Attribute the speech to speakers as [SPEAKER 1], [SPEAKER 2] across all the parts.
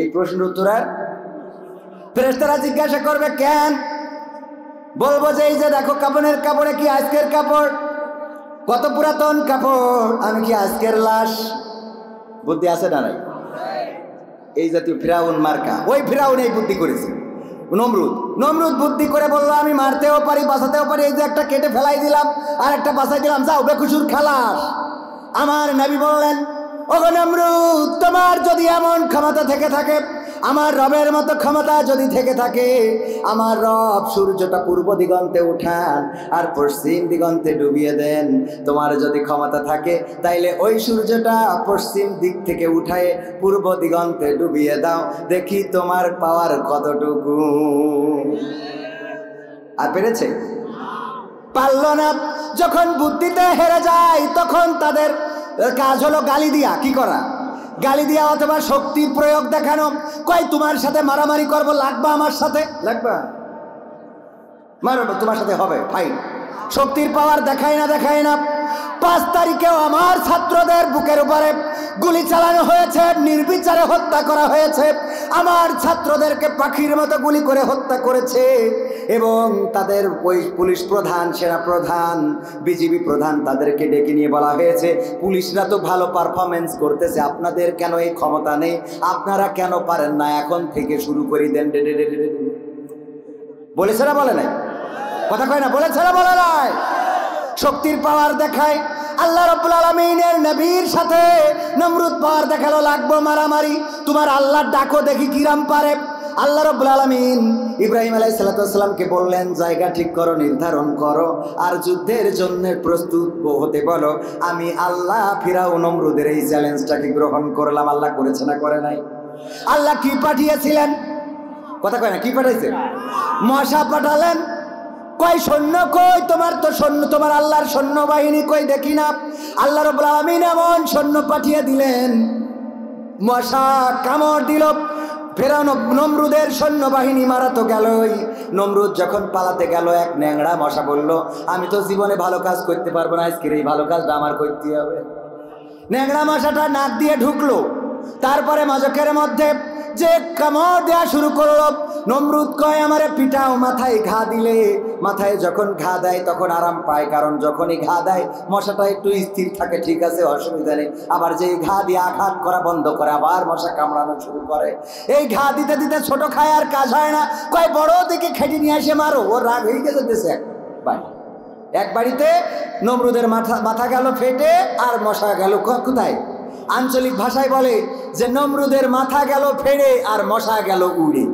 [SPEAKER 1] এই প্রশ্নের উত্তর আর ফেরেশতারা জিজ্ঞাসা করবে কেন? বলবো যে এই যে দেখো কাপড়ের কাপড়ে কি আজকের কাপড়, কত পুরাতন কাপড়, আমি কি আজকের লাশ? বুদ্ধি আছে না নাই? এই জাতীয় ফিরাউন মার্কা, ওই ফিরাউন এই বুদ্ধি করেছে। নমরুদ বুদ্ধি করে বললো আমি মারতেও পারি বাঁচাতেও পারি, এই যে একটা কেটে ফেলাই দিলাম আর একটা বাঁচাই দিলাম, যাও বেকুসুর খালাস। আমার নবী বললেন, ওগো নমরুদ, তোমার যদি এমন ক্ষমতা থেকে থাকে, আমার রবের মতো ক্ষমতা যদি থেকে থাকে, আমার রব সূর্যটা পূর্ব দিগন্তে উঠান আর পশ্চিম দিগন্তে ডুবিয়ে দেন। তোমার যদি ক্ষমতা থাকে তাইলে ওই সূর্যটা পশ্চিম দিক থেকে উঠায় পূর্ব দিগন্তে ডুবিয়ে দাও, দেখি তোমার পাওয়ার কতটুকু। আর পেরেছে? পারল না। যখন বুদ্ধিতে হেরে যায় তখন তাদের কাজ হলো গালি দিয়া, কি করা? গালি দিয়া অথবা শক্তির প্রয়োগ দেখানো। কই তোমার সাথে মারামারি করবো, লাগবা আমার সাথে, লাগবা, মারবো তোমার সাথে, হবে ফাইন। শক্তির পাওয়ার দেখায় না। 5 তারিখেও আমার ছাত্রদের বুকের উপরে গুলি চালানো হয়েছে, নির্বিচারে হত্যা করা হয়েছে। আমার ছাত্রদেরকে পাখির মতো গুলি করে হত্যা করেছে এবং তাদের ওই পুলিশ প্রধান, সেনা প্রধান, বিজিবি প্রধান, তাদেরকে ডেকে নিয়ে বলা হয়েছে, পুলিশরা তো ভালো পারফরমেন্স করতেছে, আপনাদের কেন এই ক্ষমতা নেই? আপনারা কেন পারেন না? এখন থেকে শুরু করে দেন। বলেছে না বলে নাই? কথা কয় না? বলেছে না বলে নাই? শক্তির পাওয়ার দেখায়। আল্লাহ রাব্বুল আলামিনের নবীর সাথে নমরুদ পাওয়ার দেখালো, লাগবো মারামারি, তোমার আল্লাহর ডাকো দেখি কিরাম পারে। আল্লাহ রাব্বুল আলামিন ইব্রাহিম আলাইহিস সালামকে বললেন, জায়গা ঠিক করো, নির্ধারণ করো আর যুদ্ধের জন্য প্রস্তুত হতে বলো। আমি আল্লাহ ফিরাউন নমরুদের এই চ্যালেঞ্জটাকে গ্রহণ করলাম। আল্লাহ করেছে না করে নাই? আল্লাহ কি পাঠিয়েছিলেন? কথা কয় না? কি পাঠাইছে? মশা পাঠালেন। কই সৈন্য কই? তোমার তো সৈন্য, তোমার আল্লাহর সৈন্য বাহিনী কই দেখি না। আল্লাহ রাব্বুল আলামিন এমন সৈন্য পাঠিয়ে দিলেন, মশা কামড় দিল। ফেরাউন নমরুদের সৈন্যবাহিনী মারা তো গেলই। নমরুদ যখন পালাতে গেল, এক ন্যাংরা মশা বলল, আমি তো জীবনে ভালো কাজ করতে পারবো না, আজকের এই ভালো কাজটা আমার করতে হবে। ন্যাংরা মশাটা নাক দিয়ে ঢুকলো, তারপরে মজকের মধ্যে যে কামড় দেওয়া শুরু করলো। নমরুদ কয়, আমারে পিটাও, মাথায় ঘা দিলে। মাথায় যখন ঘা দেয় তখন আরাম পায়, কারণ যখনই ঘা দেয় মশাটা একটু স্থির থাকে, ঠিক আছে, অসুবিধা নেই। আবার যেই ঘা দিয়ে আঘাত করা বন্ধ করে আবার মশা কামড়ানো শুরু করে। এই ঘা দিতে দিতে ছোট খায় আর কাজ হয় না, কয় বড় দিকে খেটে নিয়ে এসে মারো। ও রাগ হয়ে গেছে। এক বাড়িতে নমরুদের মাথা গেল ফেটে আর মশা গেল কোথায়? আঞ্চলিক ভাষায় বলে যে নমরুদের মাথা গেল ফেড়ে আর মশা গেল উড়ে।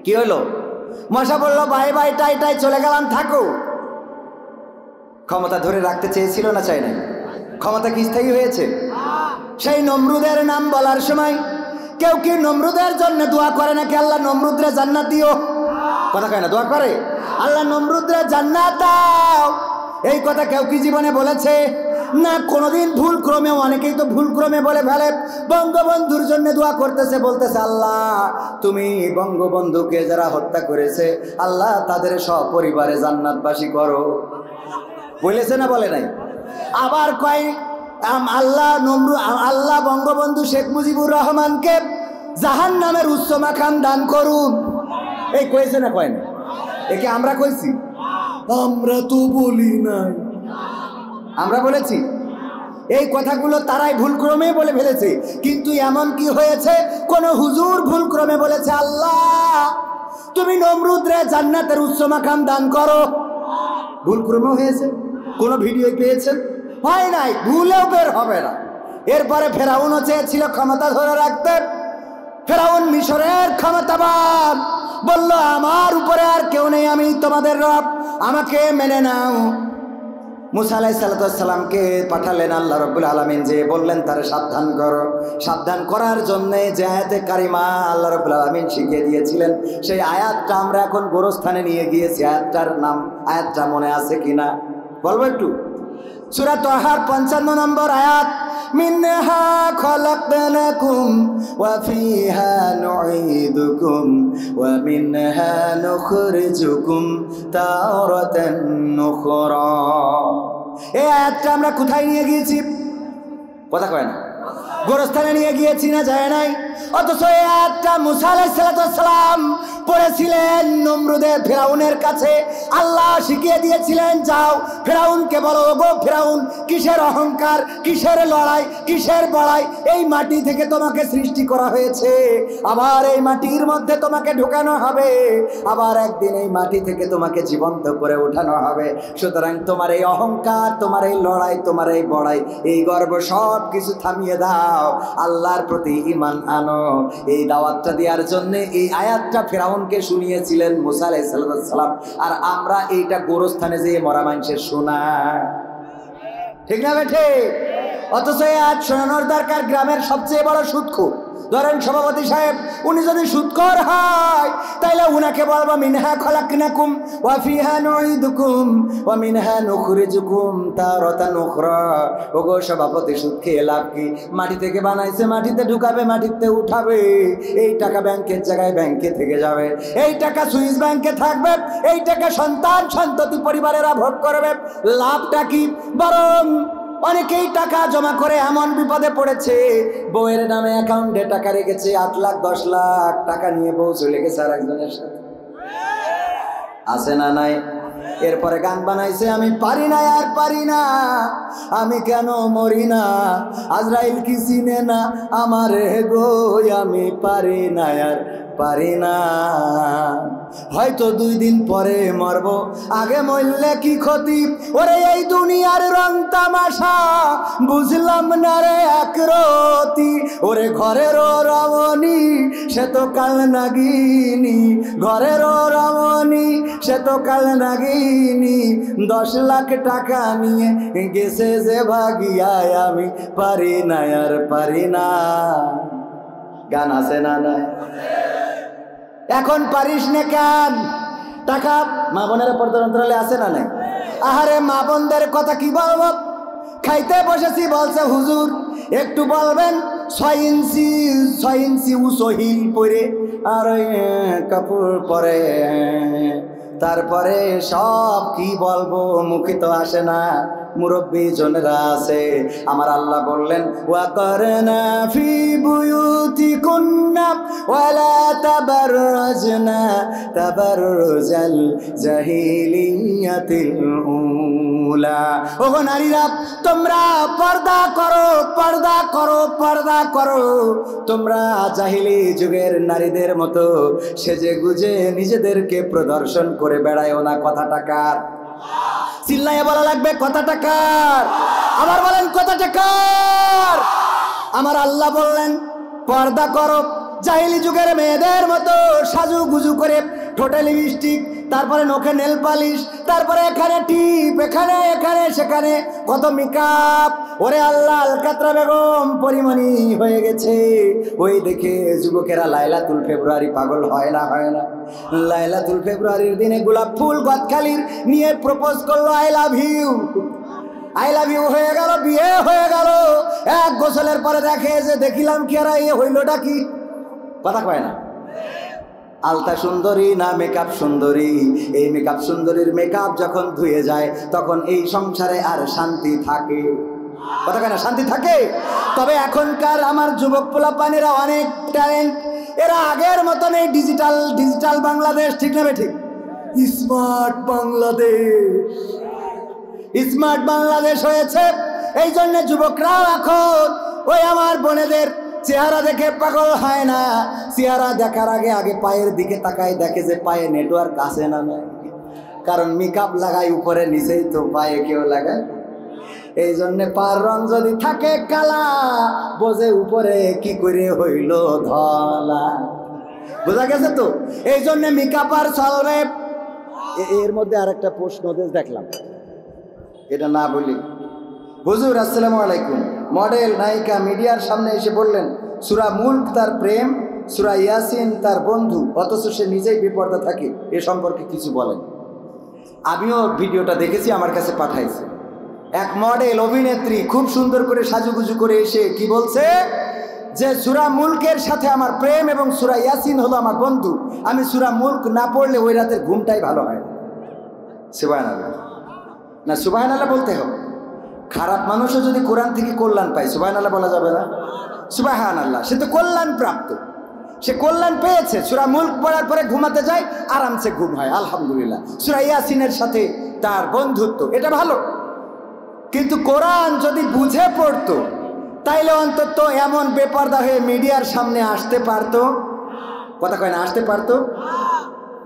[SPEAKER 1] কি হলো? মশা বললো, বাই বাই টাই টাই, চলে গেলাম, থাকো। ক্ষমতা ধরে রাখতে চেয়েছিল না চাই না? ক্ষমতা কি স্থায়ী হয়েছে? সেই নমরুদের নাম বলার সময় কেউ কি নমরুদের জন্য দোয়া করে নাকি আল্লাহ নমরুদরে জান্নাত দিও? কথা কয় না? দোয়া করে, আল্লাহ নমরুদরে জান্নাত দাও। এই কথা কেউ কি জীবনে বলেছে? না, কোনোদিন ভুল ক্রমে, অনেকেই তো ভুল ক্রমে বলে ফেলে। বঙ্গবন্ধুর জন্য দোয়া করতেছে, বলতেছে, আল্লাহ তুমি বঙ্গবন্ধুকে যারা হত্যা করেছে, আল্লাহ তাদের সপরিবারে জান্নাতবাসী করো। বলেছে না বলে নাই? আবার কয়, আল্লাহ বঙ্গবন্ধু শেখ মুজিবুর রহমানকে জাহান্নামের উচ্চ মাকাম দান করুন। এই কয়েছে না কয় না? একে আমরা কইছি? আমরা তো বলি নাই। আমরা বলেছি? এই কথাগুলো তারাই ভুলক্রমে বলে ফেলেছে। কিন্তু এমন কি হয়েছে, কোন হুজুর ভুলক্রমে বলেছে, আল্লাহ তুমি নমরুদরে জান্নাতের উচ্চ মাকাম দান করো? ভুলক্রমে হয়েছে? কোন ভিডিও পেয়েছেন? হয় নাই, ভুলেও বের হবে না। এরপরে ফেরাউনও চেয়েছিল ক্ষমতা ধরে রাখতে। ফেরাউন মিশরের ক্ষমতাবান, বলল, আমার উপরে আর কেউ নেই, আমি তোমাদের রব, আমাকে মেনে নাও। মুসা আলাইহিস সালামকে পাঠালেন আল্লাহ রাব্বুল আলামিন, যে বললেন তারে সাবধান করো। সাবধান করার জন্য যে আয়াতে কারিমা আল্লাহ রাব্বুল আলামিন শিখিয়ে দিয়েছিলেন, সেই আয়াতটা আমরা এখন গোরস্থানে নিয়ে গিয়েছি। আয়াতটা মনে আছে কিনা বলবো একটু? সূরা তাহার 55 নম্বর আয়াত, মিনহা খলাকনাকুম ওয়া ফিহা নুঈদুকুম ওয়া মিনহা নুখরিজুকুম তারাতান নুখরা। এই আয়াতটা আমরা কোথায় নিয়ে গিয়েছি? কথা কয় না? গোরস্থানে নিয়ে গিয়েছি না যায় নাই? অথচ এই আয়াতটা মুসা আলাইহিস সালাম পড়েছিলেন নমরুদের ফেরাউনের কাছে। আল্লাহ শিখিয়ে দিয়েছিলেন, যাও ফেরাউনকে বলো, ওগো ফেরাউন, কিসের অহংকার, কিসের লড়াই, কিসের বড়াই? এই মাটি থেকে তোমাকে সৃষ্টি করা হয়েছে, আবার এই মাটির মধ্যে তোমাকে ঢোকানো হবে, আবার একদিন এই মাটি থেকে তোমাকে জীবন্ত করে উঠানো হবে। সুতরাং তোমার এই অহংকার, তোমার এই লড়াই, তোমার এই বড়াই, এই গর্ব সব কিছু থামিয়ে দাও, আল্লাহর প্রতি ঈমান আনো। এই দাওয়াতটা দেওয়ার জন্য এই আয়াতটা ফেরাউনকে শুনিয়েছিলেন মুসা আলাইহিস সালাম। আর আমরা এইটা গোরস্থানে যেয়ে মরা মানুষের শোনাই, ঠিক না বেঠে? অথচ এই আয়াত শোনানোর দরকার গ্রামের সবচেয়ে বড় সুদখোর। ধরেন সভাপতি সাহেব, উনি যদি সুদখোর হয় তাইলে উনাকে বলবো মিনহা খলাকনাকুম ওয়া ফিহা নুঈদুকুম ওয়া মিনহা নুখরিজুকুম তারাতান উখরা। ওগো সভাপতি, সুদ খেয়ে লাভ কি? মাটি থেকে বানাইছে, মাটিতে ঢুকাবে, মাটিতে উঠাবে। এই টাকা ব্যাংকের জায়গায় ব্যাংকে থেকে যাবে, এই টাকা সুইস ব্যাংকে থাকবে, এই টাকা সন্তান সন্ততি পরিবারেরা ভোগ করবে। লাভটা কি? বরং অনেকেই টাকা জমা করে এমন বিপদে পড়েছে, বউয়ের নামে অ্যাকাউন্টে টাকা রেখেছে 8 লাখ 10 লাখ টাকা নিয়ে বউ চলে গেছে আর একজনের সাথে, আছে না নাই? এরপরে গান বানাইছে, আমি পারি না আর পারি না, আমি কেন মরি না, আজরাইল কি চিনে না আমার গো, আমি পারি না আর পারি না, হয়তো 2 দিন পরে মরব, আগে মরলে কি ক্ষতি? ওরে এই দুনিয়ার রং তামাশা বুঝলাম না রে একরতি, ওরে ঘরের রমণী সে তো কাল নাগিনী, ঘরের রমণী সে তো কাল নাগিনী, 10 লাখ টাকা নিয়ে গেছে যে ভাগিয়ায়, আমি পারি না আর পারি না। গান আছে না নাই? এখন পারিস না কেন? টাকা মা বোনের পর্দার অন্তরালে আছে না নাই? আহারে মা বোনদের কথা কি বলবো? খাইতে বসেছি, বলছে হুজুর একটু বলবেন 6 ইঞ্চি উঁচু হিল পরে আর ওই কাপড় পরে, তারপরে সব কি বলবো, মুখে তো আসে না, মুরব্বী জনেরা আছে। আমার আল্লাহ বললেন, ওয়াকারনা ফি বুয়ুতিকুন্না ওয়ালা তাবাররাজনা তাবাররুজাল জাহিলিয়াতিল উলা। ওগো নারীরা, তোমরা পর্দা করো, পর্দা করো, পর্দা করো। তোমরা জাহিলি যুগের নারীদের মতো সেজে গুজে নিজেদেরকে প্রদর্শন করে বেড়ায়ও না। কথাটা কার? চিল্লাইয়া বলা লাগবে, কথাটা কার? আবার বলেন, কথাটা কার? আমার আল্লাহ বললেন পর্দা করো, জাহিলি যুগের মেয়েদের মতো সাজু গুজু করে, ঠোঁটে লিপস্টিক, তারপরে নখে নেল পালিশ, তারপরে এখানে টিপ, এখানে এখানে সেখানে কত মেকআপ। ওরে আল্লাহ, আলকাতরা বেগম পরিমণি হয়ে গেছে। ওই দেখে যুবকেরা লাইলাতুল ফেব্রুয়ারি পাগল হয় না? হয় না? লাইলাতুল ফেব্রুয়ারির দিনে গোলাপ ফুল গদখালির নিয়ে প্রপোজ করলো, I love you, I love you হয়ে গেল, বিয়ে হয়ে গেল। এক গোসলের পরে দেখে যে দেখিলাম কি আর এ হইলটা কি? কথা কয় না? আলতা সুন্দরী না মেকআপ সুন্দরী? এই মেকআপ সুন্দরীর মেকআপ যখন ধুয়ে যায় তখন এই সংসারে আর শান্তি থাকে? কথা কয় না? শান্তি থাকে। তবে এখনকার আমার যুবক পোলাপানেরা অনেক ট্যালেন্ট, এরা আগের মতন এই ডিজিটাল বাংলাদেশ, ঠিক না ঠিক? স্মার্ট বাংলাদেশ, স্মার্ট বাংলাদেশ হয়েছে। এই জন্য যুবকরাও এখন ওই আমার বোনেদের চেহারা দেখে পাগল হয় না। চেহারা দেখার আগে আগে পায়ের দিকে তাকায়, দেখে যে পায়ে নেটওয়ার্ক আছে না নাই। কারণ মেকআপ লাগাই উপরে, নিচেই তো পায়ে কেউ লাগায়। এই জন্যে পার রং যদি থাকে কালা, বোঝে উপরে কি করে হইল ধলা। বোঝা গেছে তো? এই জন্যে মেকআপ আর চলবে। এর মধ্যে আর একটা প্রশ্ন দেখলাম, এটা না বলি। হুজুর আসসালামু আলাইকুম, মডেল নায়িকা মিডিয়ার সামনে এসে বললেন সূরা মুলক তার প্রেম, সূরা ইয়াসিন তার বন্ধু, অথচ সে নিজেই বিপর্দা থাকে। এ সম্পর্কে কিছু বলেন। আমিও ভিডিওটা দেখেছি, আমার কাছে পাঠাইছে। এক মডেল অভিনেত্রী খুব সুন্দর করে সাজুগুজু করে এসে কি বলছে যে সূরা মুলকের সাথে আমার প্রেম এবং সূরা ইয়াসিন হলো আমার বন্ধু। আমি সূরা মুলক না পড়লে ওই রাতের ঘুমটাই ভালো হয় না। সুবহানাল্লাহ না, সুবহানাল্লাহ বলতে হবে। খারাপ মানুষও যদি কোরআন থেকে কল্যাণ পায়, সুবহানাল্লাহ বলা যাবে না? সুবহানাল্লাহ, সে তো কল্যাণ প্রাপ্ত, সে কল্যাণ পেয়েছে। সূরা মুলক পড়ার পরে ঘুমাতে যায়, আরামসে ঘুম হয়, আলহামদুলিল্লাহ। সূরা ইয়াসিনের সাথে তার বন্ধুত্ব, এটা ভালো। কিন্তু কোরআন যদি বুঝে পড়তো তাইলে অন্তত এমন বেপরদা হয়ে মিডিয়ার সামনে আসতে পারতো। কথা কয় না, আসতে পারতো।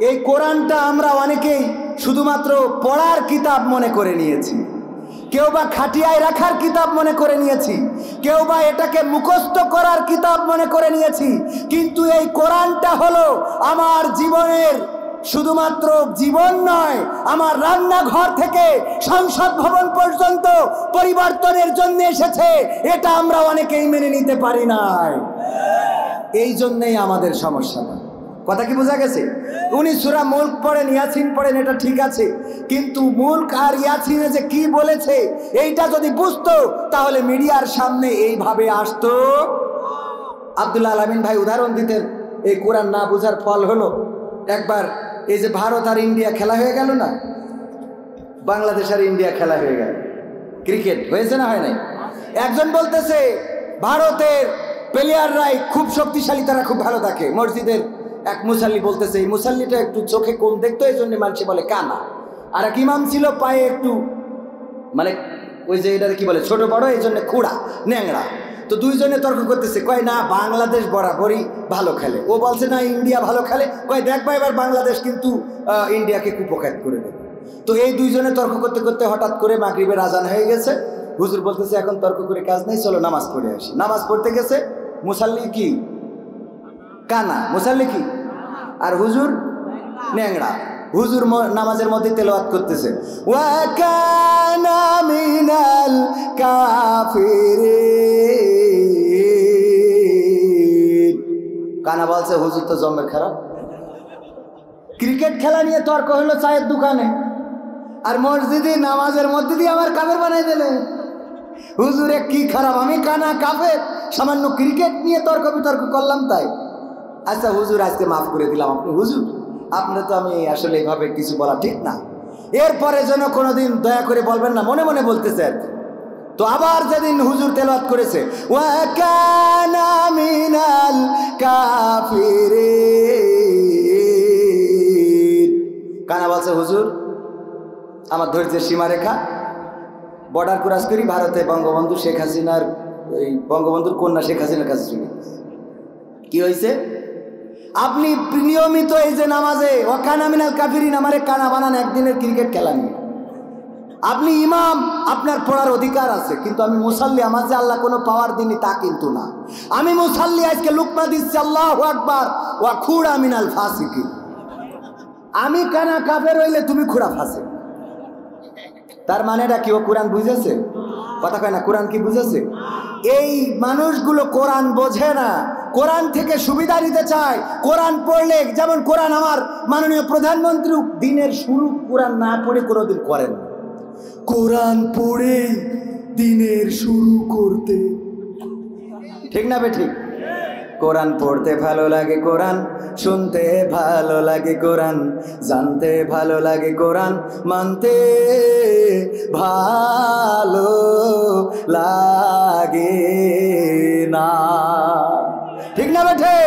[SPEAKER 1] এই কোরআনটা আমরা অনেকেই শুধুমাত্র পড়ার কিতাব মনে করে নিয়েছি, কেউ বা খাটিয়ায় রাখার কিতাব মনে করে নিয়েছি, কেউ বা এটাকে মুখস্থ করার কিতাব মনে করে নিয়েছি। কিন্তু এই কোরআনটা হলো আমার জীবনের, শুধুমাত্র জীবন নয়, আমার রান্নাঘর থেকে সংসদ ভবন পর্যন্ত পরিবর্তনের জন্য এসেছে। এটা আমরা অনেকেই মেনে নিতে পারি নাই, এই জন্যই আমাদের সমস্যাটা। কথা কি বোঝা গেছে? উনি সূরা মুলক পড়েন, ইয়াসিন পড়েন, এটা ঠিক আছে, কিন্তু মুলক আর ইয়াসিনে যে কি বলেছে এইটা যদি বুঝতো তাহলে মিডিয়ার সামনে এইভাবে আসতো। আব্দুল আলামিন ভাই উদাহরণ দিতেন, এই কোরআন না বোঝার ফল হলো একবার এই যে ভারত আর ইন্ডিয়া খেলা হয়ে গেল না, বাংলাদেশ আর ইন্ডিয়া খেলা হয়ে গেল, ক্রিকেট হয়েছে না হয় নাই? একজন বলতেছে ভারতের প্লেয়াররাই খুব শক্তিশালী, তারা খুব ভালো থাকে। মসজিদের এক মুসাল্লি বলতেছে এই মুসাল্লিটা একটু চোখে কম দেখতো, এই জন্য মানুষ বলে কানা। আর এক ইমাম ছিল পায়ে একটু মানে ওই যে এটা কি বলে ছোট বড়, এই জন্য খুঁড়া ন্যাংরা। তো দুইজনে তর্ক করতেছে, কয় না বাংলাদেশ বরাবরই ভালো খেলে, ও বলছে না ইন্ডিয়া ভালো খেলে, কয় দেখবা এবার বাংলাদেশ কিন্তু ইন্ডিয়াকে কুপোকাত করে দেবে। তো এই দুইজনে তর্ক করতে করতে হঠাৎ করে মাগরিবের আজান হয়ে গেছে। হুজুর বলতেছে এখন তর্ক করে কাজ নেই, চলো নামাজ পড়ে আসি। নামাজ পড়তে গেছে, মুসাল্লি কি কানা, মুসাল্লি কি, আর হুজুর ন্যাংরা। হুজুর নামাজের মধ্যে তেলাওয়াত করতেছে, ওয়া কানা মিনাল কাফিরিন। কানা বলছে হুজুর তো জমের খারাপ। ক্রিকেট খেলা নিয়ে তর্ক হলো চায়ের দোকানে, আর মসজিদে নামাজের মধ্যে দিয়ে আমার কাফের বানাই দিলে। হুজুরে কি খারাপ, আমি কানা কাফের, সামান্য ক্রিকেট নিয়ে তর্ক বিতর্ক করলাম তাই। আচ্ছা হুজুর আজকে মাফ করে দিলাম, আপনি হুজুর আপনি তো আমি আসলে এইভাবে কিছু বলা ঠিক না, এরপরে যেন কোনোদিন দয়া করে বলবেন না, মনে মনে বলতেছে আর কি। তো আবার যেদিন হুজুর তেলাওয়াত করেছে ওয়া কানা মিনাল কাফিরিন, কানা বলছে হুজুর আমার ধৈর্যের সীমারেখা, বর্ডার ক্রস করি, ভারতে বঙ্গবন্ধু শেখ হাসিনার, এই বঙ্গবন্ধুর কন্যা শেখ হাসিনার কাছে চলে কি হয়েছে? আপনি নিয়মিত এই যে নামাজে ওয়া কানা মিনাল কাফিরিন আমারে কানা বানান একদিনের ক্রিকেট খেলা নিয়ে। আপনি ইমাম, আপনার পড়ার অধিকার আছে, কিন্তু আমি মুসাল্লি, আমার যে আল্লাহ কোনো পাওয়ার দিনই তা কিন্তু না। আমি মুসাল্লি, আজকে লুকমা দিচ্ছি আল্লাহু আকবার ওয়া খুরা মিনাল ফাসিকিন। আমি কানা কাফের হইলে তুমি খুরা ফাসিক। তার মানেটা কি? ও কোরআন বুঝেছে? কথা কয় না, কোরআন কি বুঝেছে? এই মানুষগুলো কোরআন বোঝে না, কোরআন থেকে সুবিধা নিতে চায়। কোরআন পড়লে, যেমন কোরআন আমার মাননীয় প্রধানমন্ত্রী দিনের শুরু কোরআন না পড়ে কোনোদিন করেন, কোরআন পড়ে দিনের শুরু করতে, ঠিক না বেঠিক? কোরআন পড়তে ভালো লাগে, কোরআন শুনতে ভালো লাগে, কোরআন জানতে ভালো লাগে, কোরআন মানতে ভালো লাগে না, ঠিক না বেঠে?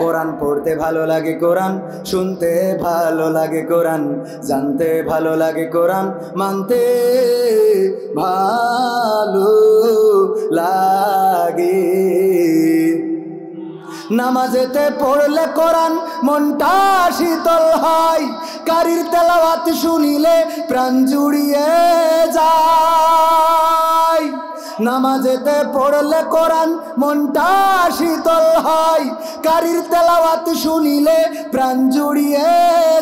[SPEAKER 1] কোরআন পড়তে ভালো লাগে, কোরআন শুনতে ভালো লাগে, কোরআন জানতে ভালো লাগে, কোরআন মানতে ভালো লাগে। নামাজেতে পড়লে কোরআন মনটা শীতল হয়, কারির তেলাওয়াত শুনিলে প্রাণ জুড়িয়ে যায়। নামাজেতে পড়লে কোরআন মনটা শীতল হয়, কারির তেলাওয়াত শুনিলে প্রাণ জুড়িয়ে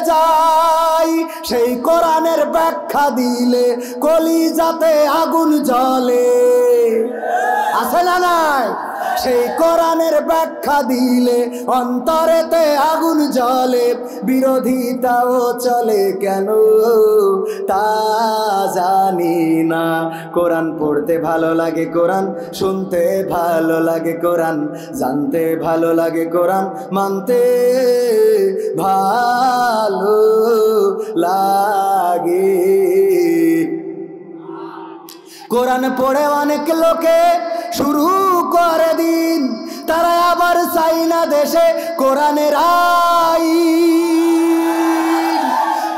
[SPEAKER 1] যায়। সেই কোরআনের ব্যাখ্যা দিলে কলিজাতে আগুন জ্বলে, আছে না নাই? সেই কোরআনের ব্যাখ্যা দিলে অন্তরেতে আগুন জ্বলে, বিরোধিতাও চলে কেন তা জানি না। কোরআন পড়তে ভালো লাগে, কোরআন শুনতে ভালো লাগে, কোরআন জানতে ভালো লাগে, কোরআন মানতে ভালো লাগে। কোরআন পড়ে অনেক লোকে শুরু করে দিন, তারা আবার চাই না দেশে কোরআনের আইন।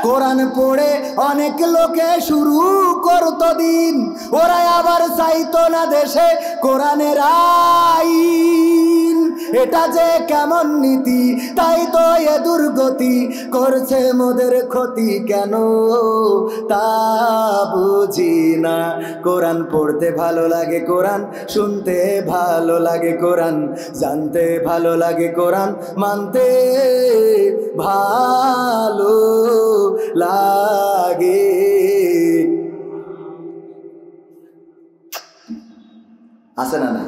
[SPEAKER 1] কোরআন পড়ে অনেক লোকে শুরু করতো দিন, ওরা আবার চাইতো না দেশে কোরআনের আইন। এটা যে কেমন নীতি, তাই তো এ দুর্গতি করছে মোদের ক্ষতি কেন তা বুঝি না। কোরআন পড়তে ভালো লাগে, কোরআন শুনতে ভালো লাগে, কোরআন জানতে ভালো লাগে, কোরআন মানতে ভালো লাগে। আছে না না?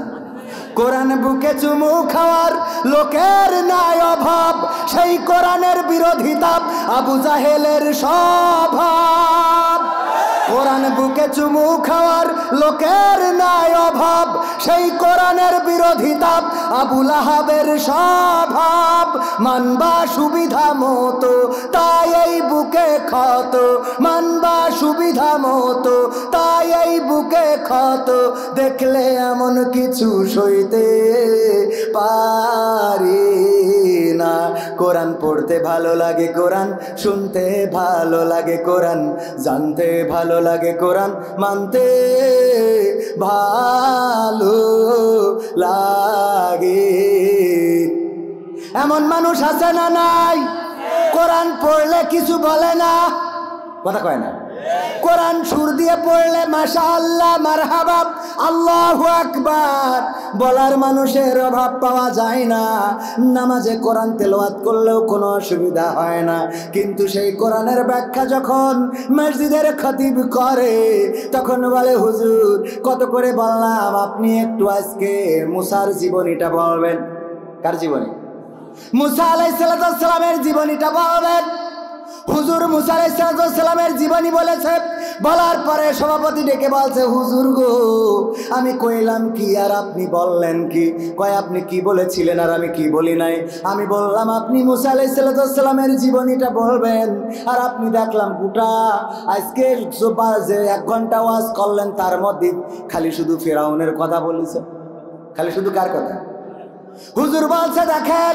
[SPEAKER 1] কোরআন বুকে চুমু খাওয়ার লোকের নাই অভাব, সেই কোরআনের বিরোধিতা আবু জাহেলের স্বভাব। কোরআন বুকে চুমু খাওয়ার লোকের নাই অভাব, সেই কোরআনের বিরোধিতা আবু লাহাবের স্বভাব। মানবা সুবিধা মতো তাই এই বুকে ক্ষত, মানবা সুবিধা মতো তাই এই বুকে ক্ষত, দেখলে এমন কিছু সইতে পারি না। কোরআন পড়তে ভালো লাগে, কোরআন শুনতে ভালো লাগে, কোরআন জানতে ভালো লাগে, কোরআন মানতে ভালো লাগে। এমন মানুষ আছে না নাই? কোরআন পড়লে কিছু বলে না, কথা কয় না। কোরআন সুর দিয়ে পড়লে মাশাআল্লাহ মারহাবা আল্লাহু আকবার বলার মানুষের অভাব পাওয়া যায় না। নামাজে কোরআন তেলাওয়াত করলেও কোনো অসুবিধা হয় না, কিন্তু সেই কোরআনের ব্যাখ্যা যখন মসজিদের খতিব করে তখন বলে হুজুর কত করে বললাম, আপনি একটু আজকে মুসার জীবনীটা বলবেন। কার জীবনী? মুসা আলাইহিস সালামের জীবনীটা বলবেন। হুজুর মুসা আলাইহিস সালামের জীবনী বলেছে, বলার পরে সভাপতি ডেকে বলছে, হুজুর গো আমি কইলাম কি আর আপনি বললেন কি? কয় আপনি কি বলেছিলেন আর আমি কি বলি নাই? আমি বললাম আপনি মুসা আলাইহিস সালামের জীবনীটা বলবেন, আর আপনি দেখলাম গোটা আজকে যে 1 ঘন্টা ওয়াজ করলেন তার মধ্যে খালি শুধু ফেরাউনের কথা বলেছে। খালি শুধু কার কথা? হুজুর বলছে দেখেন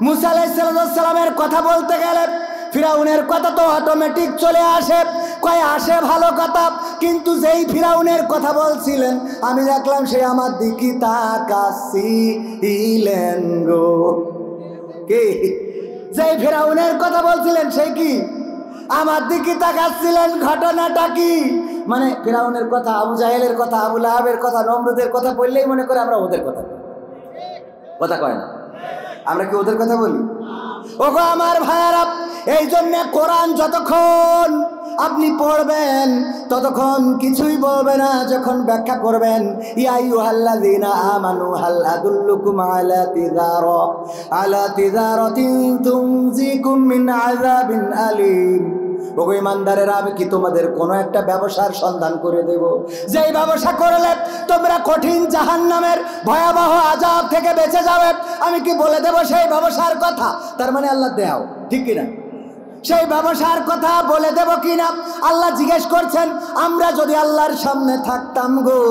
[SPEAKER 1] মুসা আলাইহিস সালামের কথা বলতে গেলে ফিরাউনের কথা তো অটোমেটিক চলে আসে। কয় আসে ভালো কথা, কিন্তু যেই ফিরাউনের কথা বলছিলেন আমি দেখলাম সে আমার দিকে তাকাচ্ছিলেন গো। কি? যেই ফিরাউনের কথা বলছিলেন সেই কি আমার দিকে তাকাচ্ছিলেন। ঘটনাটা কি? মানে ফিরাউনের কথা, আবু জাহেলের কথা, আবু লাহাবের কথা, নমরুদের কথা বললেই মনে করে আমরা ওদের কথা বলি। কথা কয় না? আমরা কি ওদের কথা বলি? ওগো আমার ভাইয়ারা, এই জন্য কোরআন যতক্ষণ আপনি পড়বেন ততক্ষণ কিছুই বলবে না। যখন ব্যাখ্যা করবেন, ইয়া আইয়ুহাল্লাযীনা আমানু হাল আদুল্লুকুম আলা তিজারাতিন তুনজিকুম মিন আযাবিন আলীম। ওগো ইমানদারেরা, আমি কি তোমাদের কোনো একটা ব্যবসার সন্ধান করে দেব, যেই ব্যবসা করলে তোমরা কঠিন জাহান্নামের ভয়াবহ আযাব থেকে বেঁচে যাবে? আমি কি বলে দেব সেই ব্যবসার কথা? তার মানে আল্লাহ দেও, ঠিক কিনা? সেই ব্যবসার কথা বলে দেব কিনা আল্লাহ জিজ্ঞেস করছেন। আমরা যদি আল্লাহর সামনে থাকতাম গো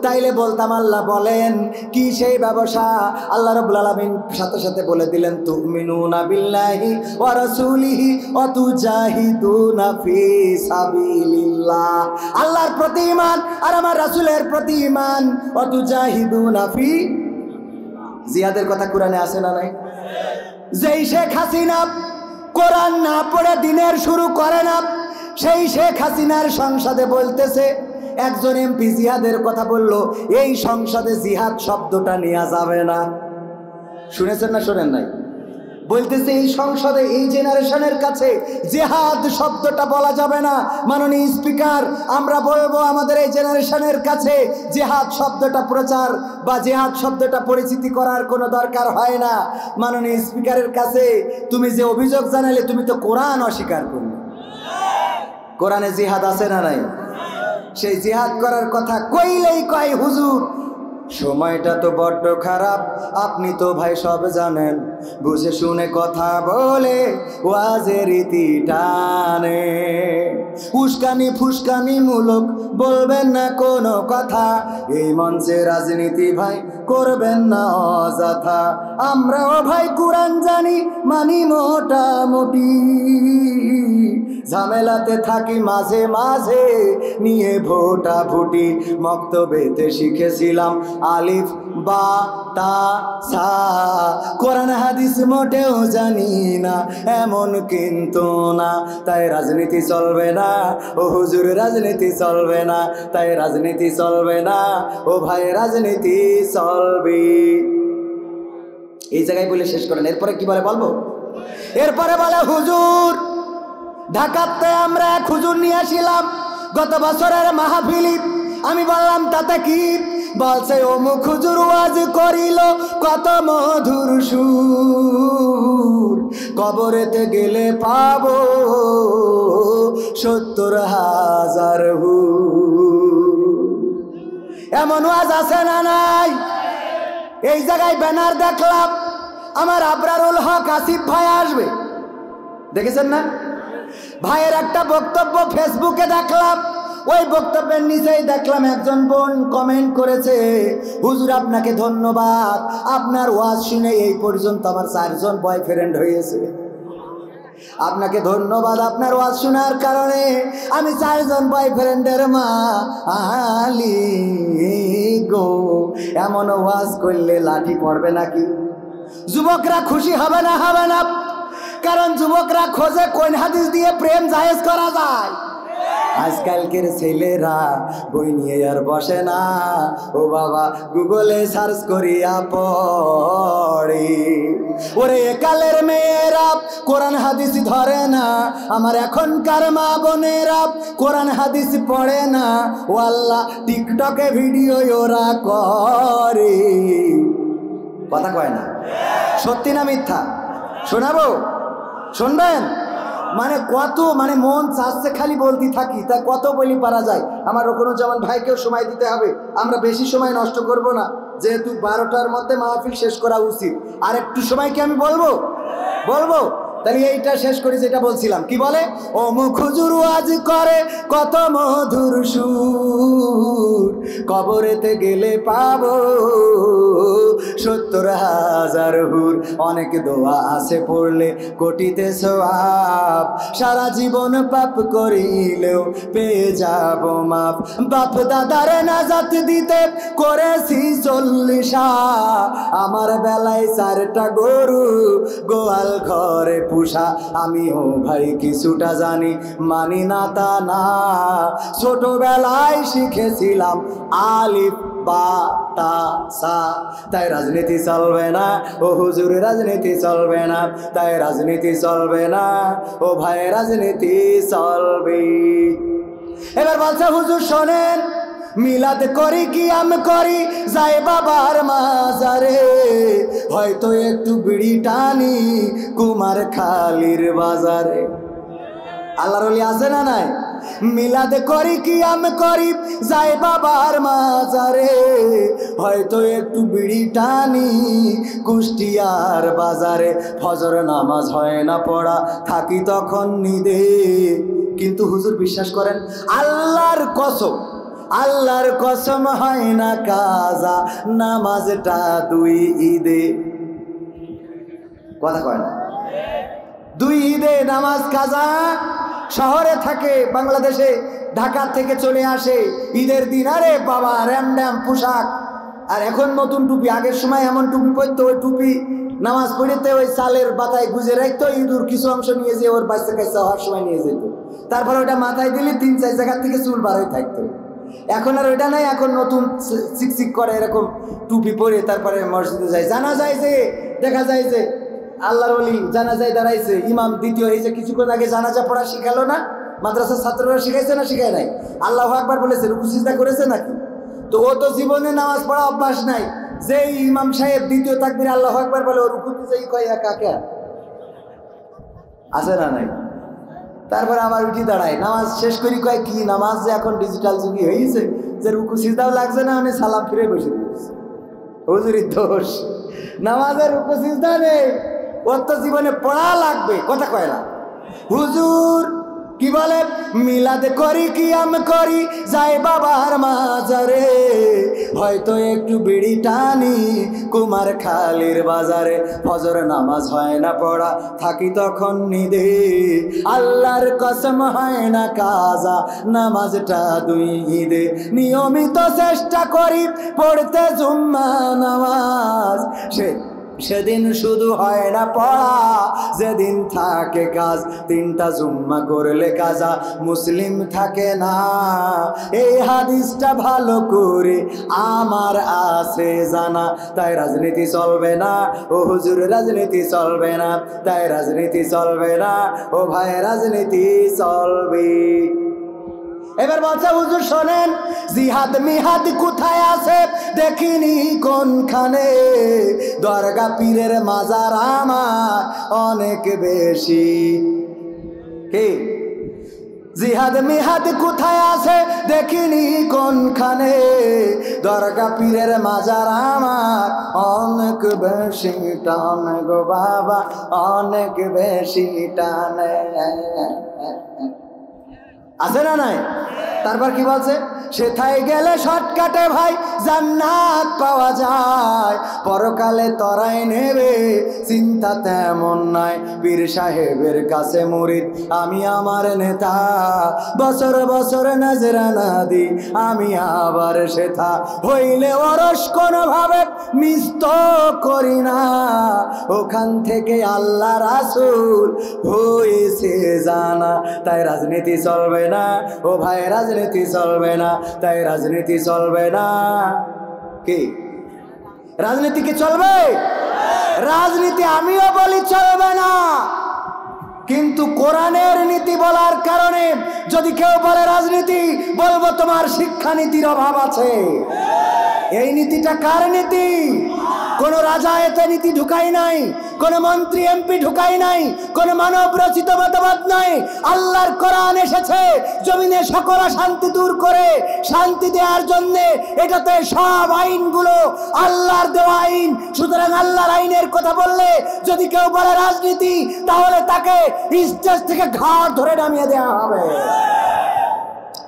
[SPEAKER 1] তাইলে বলতাম আল্লাহ বলেন কি সেই ব্যবসা? আল্লাহ রাব্বুল আলামিন সাথে সাথে বলে দিলেন, তুমিনুনা বিল্লাহি ওয়া রাসূলিহি ওয়া তুজাহিদুনা ফি সাবিলিল্লাহ। আল্লাহর প্রতি ঈমান আর আমার রাসূলের প্রতি ঈমান। ওয়া তুজাহিদুনা ফি, জিহাদের কথা কোরআনে আছে না নাই? যেই শেখ হাসিনা কোরআন না পড়ে দিনের শুরু করে না, সেই শেখ হাসিনার সংসদে বলতেছে, একজন এমপি জিহাদের কথা বলল, এই সংসদে জিহাদ শব্দটা নেওয়া যাবে না। শুনেছেন না শোনেন নাই? বলতেছে এই সংসদে এই জেনারেশনের কাছে জিহাদ শব্দটা বলা যাবে না। মাননীয় স্পিকার, আমরা বলবো আমাদের এই জেনারেশনের কাছে জিহাদ শব্দটা প্রচার বা জিহাদ শব্দটা পরিচিতি করার কোনো দরকার হয় না। মাননীয় স্পিকারের কাছে তুমি যে অভিযোগ জানালে, তুমি তো কোরআন অস্বীকার করলে। কোরআনে জিহাদ আছে না নাই? সেই জিহাদ করার কথা কইলেই কয় হুজুর সময়টা তো বড্ড খারাপ, আপনি তো ভাই সব জানেন, বুঝে শুনে কথা বলে ওয়াজের রীতি টানে। উস্কানি ফুসকানি মূলক বলবেন না কোনো কথা, এই মঞ্চে রাজনীতি ভাই করবেন না অযথা। আমরাও ভাই কোরআন জানি, মানি মোটামুটি, ঝামেলাতে থাকি মাঝে মাঝে নিয়ে ভোটা ভুটি। মক্তবেতে শিখেছিলাম আলিফ বা তা সা, কোরআন হাদিস মোটেও জানি না এমন কিন্তু না। তাই রাজনীতি চলবে না ও হুজুর, রাজনীতি চলবে না, তাই রাজনীতি চলবে না ও ভাই, রাজনীতি চলবে। এই জায়গায় বলে শেষ করেন। এরপরে কি বলে বলবো? এরপরে বলে হুজুর, ঢাকাতে আমরা এক হুজুর নিয়ে আসিলাম গত বছরের মাহফিলি। আমি বললাম তাতে কি? বলছে অমুক হুজুর ওয়াজ করিল কত মধুর সুর, কবরেতে গেলে পাবো ৭০,০০০ হুর। এমন ওয়াজ আছে না নাই? এই জায়গায় ব্যানার দেখলাম, আমার আবরারুল হক আসিফ ভাই আসবে, দেখেছেন না? ভাইয়ের একটা বক্তব্য ফেসবুকে দেখলাম, ওই বক্তব্যের নিচেই দেখলাম একজন বোন কমেন্ট করেছে, হুজুর আপনাকে ধন্যবাদ, আপনার ওয়াজ শুনে এই পর্যন্ত আমার 4 জন বয়ফ্রেন্ড হয়েছে। আপনাকে ধন্যবাদ, আপনার ওয়াজ শোনার কারণে আমি 4 জন বয়ফ্রেন্ডের মা আলি গো। এমন ওয়াজ করলে লাঠি পড়বে নাকি? যুবকরা খুশি হবে না? হবে না। কারণ যুবকরা খোঁজে কোন হাদিস দিয়ে প্রেম জায়েজ করা যায়। আজকালকের ছেলেরা বই নিয়ে আর বসে না, ও বাবা গুগলে সার্চ করিয়া পড়ে। ওরে একালের মেয়েরা কোরআন হাদিস ধরে না, আমার এখনকার মা বোনেরা কোরআন হাদিস পড়ে না, ও আল্লাহ টিকটকে ভিডিও ওরা করে। কথা কয় না? সত্যি না মিথ্যা? শোনাবো? শুনবেন? মানে কত মানে মন চাচ্ছে খালি বলতে থাকি, তা কত বলি পারা যায়। আমার রুকনুজ্জামান ভাইকেও সময় দিতে হবে, আমরা বেশি সময় নষ্ট করব না, যেহেতু 12টার মধ্যে মাহফিল শেষ করা উচিত। আর একটু সময় কি আমি বলবো? তাহলে এইটা শেষ করি যেটা বলছিলাম। কি বলে? ও মুখ হুজুর ওয়াজ করে কত মধুর সুর, কবরেতে গেলে পাবো ৭০,০০০ হুর। অনেক দোয়া আছে পড়লে কোটিতে সওয়াব, সারা জীবন পাপ করিলেও পেয়ে যাব মাপ। বাপ দাদার নাজাত দিতে করেছি ৪০, আমার বেলায় 4টা গরু গোয়াল ঘরে পুষা। আমিও ভাই কিছুটা জানি, মানি না তা না, ছোটবেলায় শিখেছিলাম আলিফ বা তা সা। তাই রাজনীতি চলবে না ও হুজুর, রাজনীতি চলবে না, তাই রাজনীতি চলবে না ও ভাই, রাজনীতি চলবে। এবার বলছে হুজুর শোনেন, মিলাদ করি কি আমি করি যাই বাবার মাজারে, হয়তো একটু বিড়ি টানি কুমার খালির বাজারে। আল্লাহর ওলি আছে না নাই? মিলাদ করি কি আমি করি যাই বাবার মাজারে, হয়তো একটু বিড়ি টানি কুষ্টিয়ার বাজারে। ফজর নামাজ হয় না পড়া, থাকি তখন নিদে। কিন্তু হুজুর বিশ্বাস করেন, আল্লাহর কসম হয় না কাজা নামাজটা 2 ঈদে। কথা কয় না? 2 ঈদে নামাজ কাজা। শহরে থাকে, বাংলাদেশে ঢাকা থেকে চলে আসে ঈদের দিন, আরে বাবা র্যামড্যাম পোশাক, আর এখন নতুন টুপি। আগের সময় এমন টুপি পরতো, ওই টুপি নামাজ পড়িতে ওই চালের বাতায় গুজে রাখতো, ইঁদুর কিছু অংশ নিয়ে যে ওর বাচ্চা কাচ্চা হওয়ার সময় নিয়ে যেত, তারপর ওটা মাথায় দিলে 3-4 জায়গা থেকে চুল বার হয়ে থাকতো। এখন আর ওইটা নাই, এখন নতুন চিকচিক করে এরকম টুপি পরে তারপরে মসজিদে যায়। জানা যায় যে দেখা যায় যে আল্লাহর ওলি জানাজায় দাঁড়াইছে, ইমাম দ্বিতীয়। এই যে কিছুক্ষণ আগে জানাজা পড়া শিখালো না, মাদ্রাসার ছাত্ররা শিখাইছে না? শিখায় নাই? আল্লাহু আকবার বলেছে, রুকু সিজদা করেছে নাকি? তো ও তো জীবনে নামাজ পড়া অভ্যাস নাই, যে ইমাম সাহেব দ্বিতীয় তাকবীরে আল্লাহু আকবার বলে ও রুকুতে যাই কয় একা একা। আছে না নাই? তারপরে আবার উঠি দাঁড়ায়, নামাজ শেষ করি কয় কি নামাজ যে এখন ডিজিটাল যুগই হয়েছে, যে রুকু সিজদাও লাগছে না, মানে সালাম ফিরে বসে দিয়েছে। হুজুরের দোষ, নামাজের রুকু সিজদা নেই, ওর তো জীবনে পড়া লাগবে, কথা কয় না। হুজুর কি বলে, মিলাদ করি কিয়াম করি যাই বাবার মাজারে, হয়তো একটু বিড়ি টানি কুমার খালির বাজারে, ফজর নামাজ হয় না পড়া থাকি তখন নিদে, আল্লাহর কসম হয় না কাজা নামাজটা দুই ঈদে, নিয়মিত চেষ্টা করি পড়তে জুম্মা নামাজ, সেদিন শুধু হয় না পড়া যেদিন থাকে কাজ, তিনটা জুম্মা করলে কাজা মুসলিম থাকে না, এই হাদিসটা ভালো করে আমার আছে জানা, তাই রাজনীতি চলবে না ও হুজুর, রাজনীতি চলবে না, তাই রাজনীতি চলবে না ও ভাই, রাজনীতি চলবে। এবার বলছে হুজুর শোনেন, জিহাদ মিহাদ কোথায় আছে দেখিনি কোনখানে, দরগা পীরের মাজার আমার অনেক বেশি, কি জিহাদ মিহাদ কোথায় আছে দেখিনি কোনখানে, দরগা পীরের মাজার আমার অনেক বেশি টানে গো বাবা, অনেক বেশি টানে, আছে না নাই? তারপর কি বলছে, সেথায় গেলে শর্টকাটে ভাই জান্নাত পাওয়া যায়, পরকালে তরাই নেবে চিন্তা তেমন নাই, পীর সাহেবের কাছে মুরিদ আমি আমার নেতা, বছর বছর নজরানা দি আমি আবার সেথা, হইলে ওরস কোনোভাবে মিস তো করি না, ওখান থেকে আল্লাহ রাসূল হয়েছে জানা, তাই রাজনীতি চলবে না ও ভাই, রাজনীতি চলবে না, তাই রাজনীতি চলবে না। কি রাজনীতি কি চলবে? রাজনীতি আমিও বলি চলবে না, কিন্তু কোরআনের নীতি বলার কারণে যদি কেউ বলে রাজনীতি, বলবো তোমার শিক্ষানীতির অভাব আছে। এই নীতিটা কার নীতি? কোন রাজা এতে নীতি ঢুকাই নাই, কোন মন্ত্রী এমপি ঢুকাই নাই, কোন মানব রচিত মতবাদ নাই, আল্লাহর কোরআন এসেছে জমিনে সকল শান্তি দূর করে শান্তি দেওয়ার জন্য, এটাতে সব আইনগুলো আল্লাহর দেওয়া আইন, সুতরাং আল্লাহর আইনের কথা বললে যদি কেউ বলে রাজনীতি, তাহলে তাকে স্টেজ থেকে ঘাট ধরে নামিয়ে দেওয়া হবে।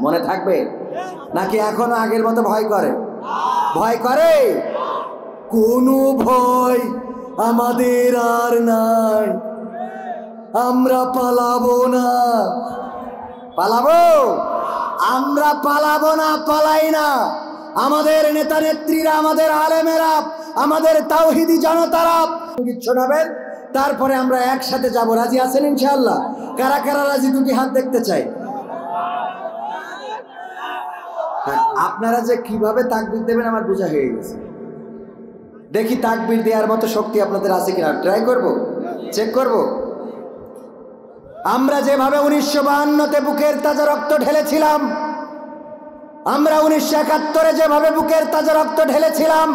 [SPEAKER 1] মনে থাকবে নাকি এখনো আগের মতো ভয় করে? ভয় করে? কোনো ভয় আমাদের আর নাই, আমরা পালাবো না। পালাবো? আমরা পালাবো না, পালাই না। আমাদের নেতা নেত্রীরা, আমাদের আলেমেরা, আমাদের তাওহীদি জনতারা শোনাবেন, তারপরে আমরা একসাথে যাব। রাজি আছেন ইনশাআল্লাহ? কারা কারা রাজি দুটি হাত দেখতে চাই। আপনারা যে কিভাবে তাকবীর দেবেন আমার বোঝা হয়ে গেছে। দেখি তাকবীর দেওয়ার মতো শক্তি আপনাদের আছে কিনা, ট্রাই করব, চেক করব। আমরা যেভাবে 1952-তে বুকের তাজা রক্ত ঢেলেছিলাম, আমরা 1971-এ যেভাবে বুকের তাজা রক্ত ঢেলেছিলাম,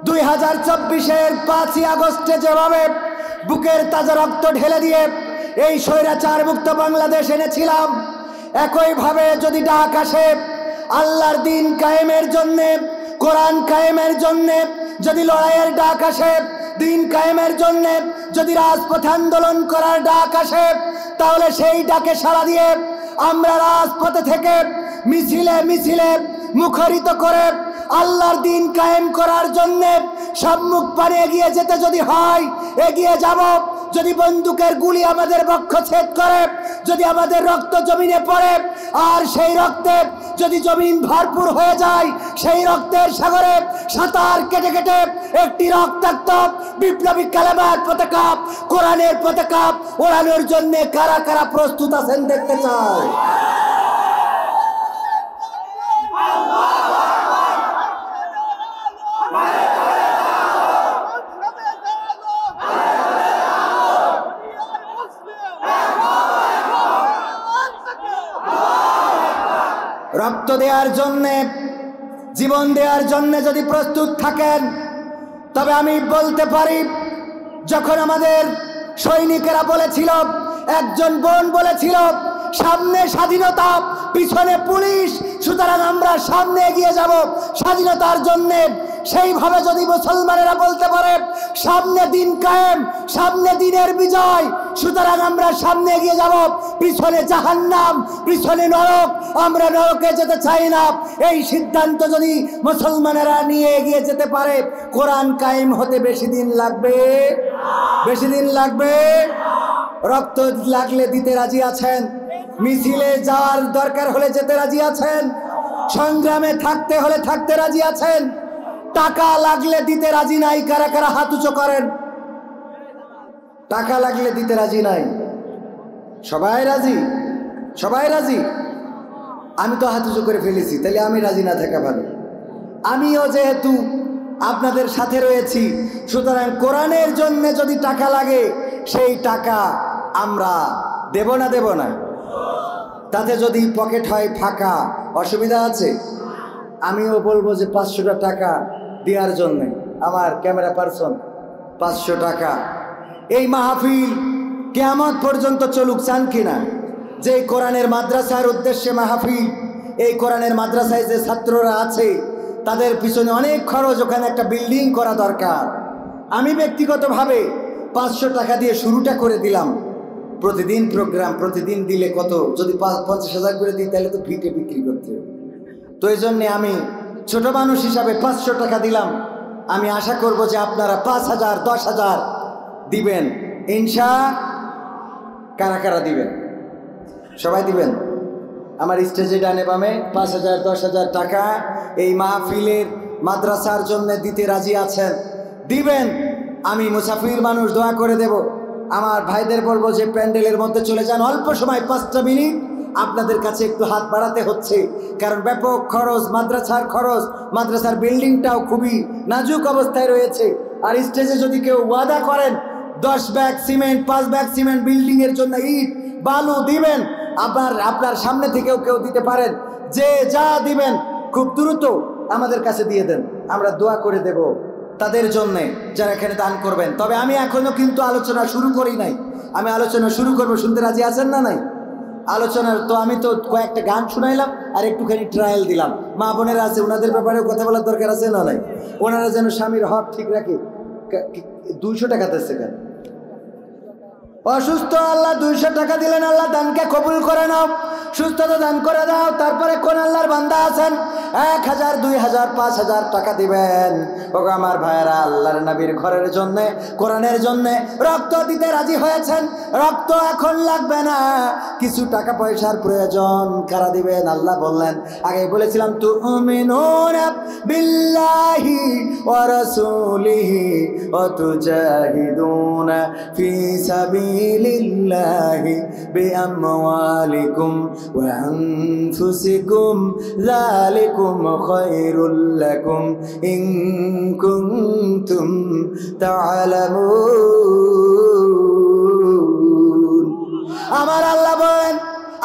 [SPEAKER 1] 2024-এর 5ই আগস্টে যেভাবে বুকের তাজা রক্ত ঢেলে দিয়ে এই স্বৈরাচার মুক্ত বাংলাদেশ এনেছিলাম, একইভাবে যদি ডাক আসে আল্লাহর দিন কায়েমের জন্যে, কোরআন কায়েমের জন্যে, যদি লড়াইয়ের ডাক আসে, দিন কায়েমের জন্যে যদি রাজপথে আন্দোলন করার ডাক আসে, তাহলে সেই ডাকে সাড়া দিয়ে আমরা রাজপথে থেকে মিছিলে মিছিলে মুখরিত করে আল্লাহর দিন কায়েম করার জন্যে সম্মুখ পানে এগিয়ে যেতে যদি হয়, এগিয়ে যাব। যদি বন্দুকের গুলি আমাদের বক্ষচ্ছেদ করে, যদি আমাদের রক্ত জমিনে পড়ে, আর সেই রক্তে যদি জমিন ভরপুর হয়ে যায়, সেই রক্তের সাগরে সাঁতার কেটে কেটে একটি রক্তাক্ত বিপ্লবী কালেমার পতাকা, কোরআনের পতাকা ওড়ানোর জন্য কারা কারা প্রস্তুত আছেন দেখতে চাই। রক্ত দেওয়ার জন্যে, জীবন দেওয়ার জন্যে যদি প্রস্তুত থাকেন, তবে আমি বলতে পারি, যখন আমাদের সৈনিকেরা বলেছিল, একজন বোন বলেছিল সামনে স্বাধীনতা, পিছনে পুলিশ, সুতরাং আমরা সামনে এগিয়ে যাব স্বাধীনতার জন্যে, সেইভাবে যদি মুসলমানেরা বলতে পারে সামনে দিন কায়েম, সামনে দিনের বিজয়, সুতরাং আমরা সামনে এগিয়ে যাব, পিছনে জাহান্নাম, পিছনে নরক, আমরা নরকে যেতে চাই না, এই সিদ্ধান্ত যদি মুসলমানেরা নিয়ে এগিয়ে যেতে পারে, কোরআন কায়েম হতে বেশি দিন লাগবে? বেশি দিন লাগবে? রক্ত লাগলে দিতে রাজি আছেন? মিছিলে যাওয়ার দরকার হলে যেতে রাজি আছেন? সংগ্রামে থাকতে হলে থাকতে রাজি আছেন? টাকা লাগলে দিতে রাজি নাই? কারা কারা হাত উঁচু করেন? টাকা লাগলে দিতে রাজি নাই? সবাই রাজি? সবাই রাজি? আমি তো হাত উঁচু করে ফেলেছি, তাহলে আমি রাজি না থাকা ভালো। আমিও যেহেতু আপনাদের সাথে রয়েছি, সুতরাং কোরআনের জন্য যদি টাকা লাগে সেই টাকা আমরা দেব না? দেব না? তাতে যদি পকেট হয় ফাঁকা, অসুবিধা আছে? আমিও বলবো যে 500 টাকা দেওয়ার জন্য আমার ক্যামেরা পার্সন 500 টাকা। এই মাহফিল কিয়ামত পর্যন্ত চলুক, চান কিনা? যে কোরআনের মাদ্রাসার উদ্দেশ্যে মাহফিল, এই কোরআনের মাদ্রাসায় যে ছাত্ররা আছে তাদের পিছনে অনেক খরচ, ওখানে একটা বিল্ডিং করা দরকার। আমি ব্যক্তিগতভাবে 500 টাকা দিয়ে শুরুটা করে দিলাম। প্রতিদিন প্রোগ্রাম, প্রতিদিন দিলে কত, যদি 50,000 করে দিই তাহলে তো ভিটে বিক্রি করতে হবে। তো এই জন্যে আমি ছোট মানুষ হিসাবে 500 টাকা দিলাম। আমি আশা করব যে আপনারা 5,000, 10,000 দিবেন কারা কারা দিবেন? সবাই দিবেন? আমার স্টেজে ডানে বামে 5,000, 10,000 টাকা এই মাহফিলের মাদ্রাসার জন্য দিতে রাজি আছেন? দিবেন। আমি মুসাফির মানুষ, দোয়া করে দেব। আমার ভাইদের বলবো যে প্যান্ডেলের মধ্যে চলে যান, অল্প সময় 5টা মিনিট আপনাদের কাছে একটু হাত বাড়াতে হচ্ছে, কারণ ব্যাপক খরচ, মাদ্রাসার খরচ, মাদ্রাসার বিল্ডিংটাও খুবই নাজুক অবস্থায় রয়েছে। আর স্টেজে যদি কেউ ওয়াদা করেন 10 ব্যাগ সিমেন্ট, 5 ব্যাগ সিমেন্ট বিল্ডিংয়ের জন্য ইট বালু দিবেন, আপনার সামনে থেকেও কেউ দিতে পারেন। যে যা দিবেন খুব দ্রুত আমাদের কাছে দিয়ে দেন, আমরা দোয়া করে দেব তাদের জন্যে যারা এখানে দান করবেন। তবে আমি এখনো কিন্তু আলোচনা শুরু করি নাই। আমি আলোচনা শুরু করব, শুনতে রাজি আছেন না? নাই আলোচনার তো আমি তো কয়েকটা গান শুনাইলাম আর একটুখানি ট্রায়াল দিলাম। মা বোনেরা আছে, ওনাদের ব্যাপারেও কথা বলার দরকার আছে না? নাই? ওনারা যেন স্বামীর হক ঠিক রাখে। 200 টাকা দিচ্ছে কেন? অসুস্থ, আল্লাহ 200 টাকা দিলেন, আল্লাহ দানকে কবুল করে নাও, সুস্থতা দান করে দাও। তারপরে কোন আল্লাহর বান্দা আছেন 1,000, 2,000, 5,000 টাকা দিবেন? ওগো আমার ভাইয়েরা, আল্লাহর নবীর ঘরের জন্য, কোরআনের জন্য রক্ত দিতে রাজি হয়েছেন। রক্ত এখন লাগবে না, কিছু টাকা পয়সার প্রয়োজন। কারা দিবেন? আল্লাহ বললেন, আগে বলেছিলাম, তুমিনুনা বিল্লাহি ওয়া রাসূলিহি ওয়া তুজাহিদুনা ফি সাবিলিল্লাহি বিআমওয়ালিকুম ওয়া আনফুসিকুম যালিকুম খায়রুল লাকুম ইন কুনতুম তা'লামুন। আমার আল্লাহ বলেন,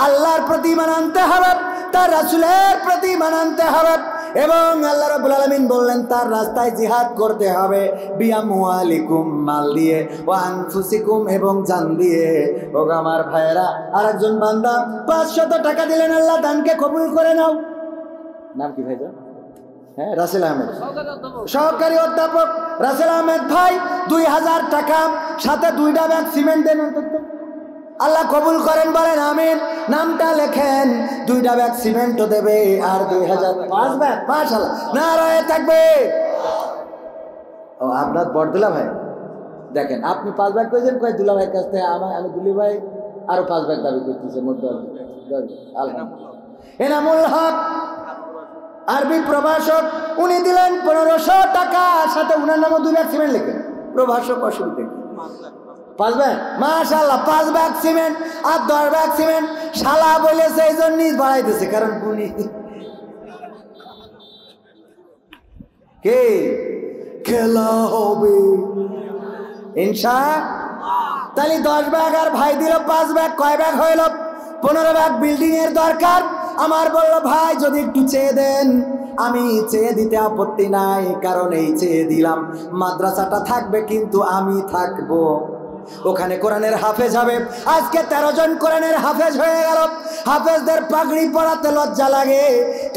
[SPEAKER 1] আল্লাহর প্রতি ঈমান আনতে হবে, তার রাসূলের প্রতি ঈমান আনতে হবে, এবং আল্লাহ রাব্বুল আলামিন বললেন তার রাস্তায় জিহাদ করতে হবে, বিআমওয়ালিকুম, মাল দিয়ে, ওয়া আনফুসিকুম, এবং জান দিয়ে। ওগো আমার ভাইয়েরা, আরেকজন বান্দা 500 টাকা দিলেন, আল্লাহ দানকে কবুল করে নাও। নাম কি ভাইজান? হ্যাঁ, রাসেল আহমেদ, সহকারী অধ্যাপক রাসেল আহমেদ ভাই 2,000 টাকা, সাথে 2টা ব্যাগ সিমেন্ট দেন অন্তত। আল্লাহ কবুল করেন, বলেন আমিন। নামটা লেখেন, 2টা ব্যাগ সিমেন্টও দেবে, আর 2,000, 5 ব্যাগ, মাশাআল্লাহ, নারায়ে তাকবীর। ও আপনার বড়দুলা ভাই, দেখেন আপনি 5 ব্যাগ কইছেন, কয় দুলা ভাইয়ের কাছ থেকে আমি দুলি ভাই আরো 5 ব্যাগ দাবি করতেছে। আলহামদুলিল্লাহ। এনামুল হক আরবি প্রভাষক, উনি দিলেন 1,500 টাকা, সাথে উনার নামও 2 ব্যাগ সিমেন্ট লেখেন। প্রভাষক, অসুবিধা 5 ব্যাগ, মাশাআল্লাহ, 5 ব্যাগ সিমেন্ট আর 10 ব্যাগ সিমেন্ট। শালা বলেছে এই জন্যই বাড়াইতেছে, কারণ উনি কে খেলা হবে ইনশাআল্লাহ। তাহলে 10 ব্যাগ আর ভাই দিল 5 ব্যাগ, কয় ব্যাগ হইল? 15 ব্যাগ বিল্ডিং এর দরকার। আমার বলল, ভাই যদি একটু চেয়ে দেন। আমি চেয়ে দিতে আপত্তি নাই, কারণ এই চেয়ে দিলাম মাদ্রাসাটা থাকবে কিন্তু আমি থাকবো। ওখানে কোরআনের হাফেজ হবে। আজকে 13 জন কোরআনের হাফেজ হয়ে গেল। হাফেজদের পাগড়ি পরাতে লজ্জা লাগে,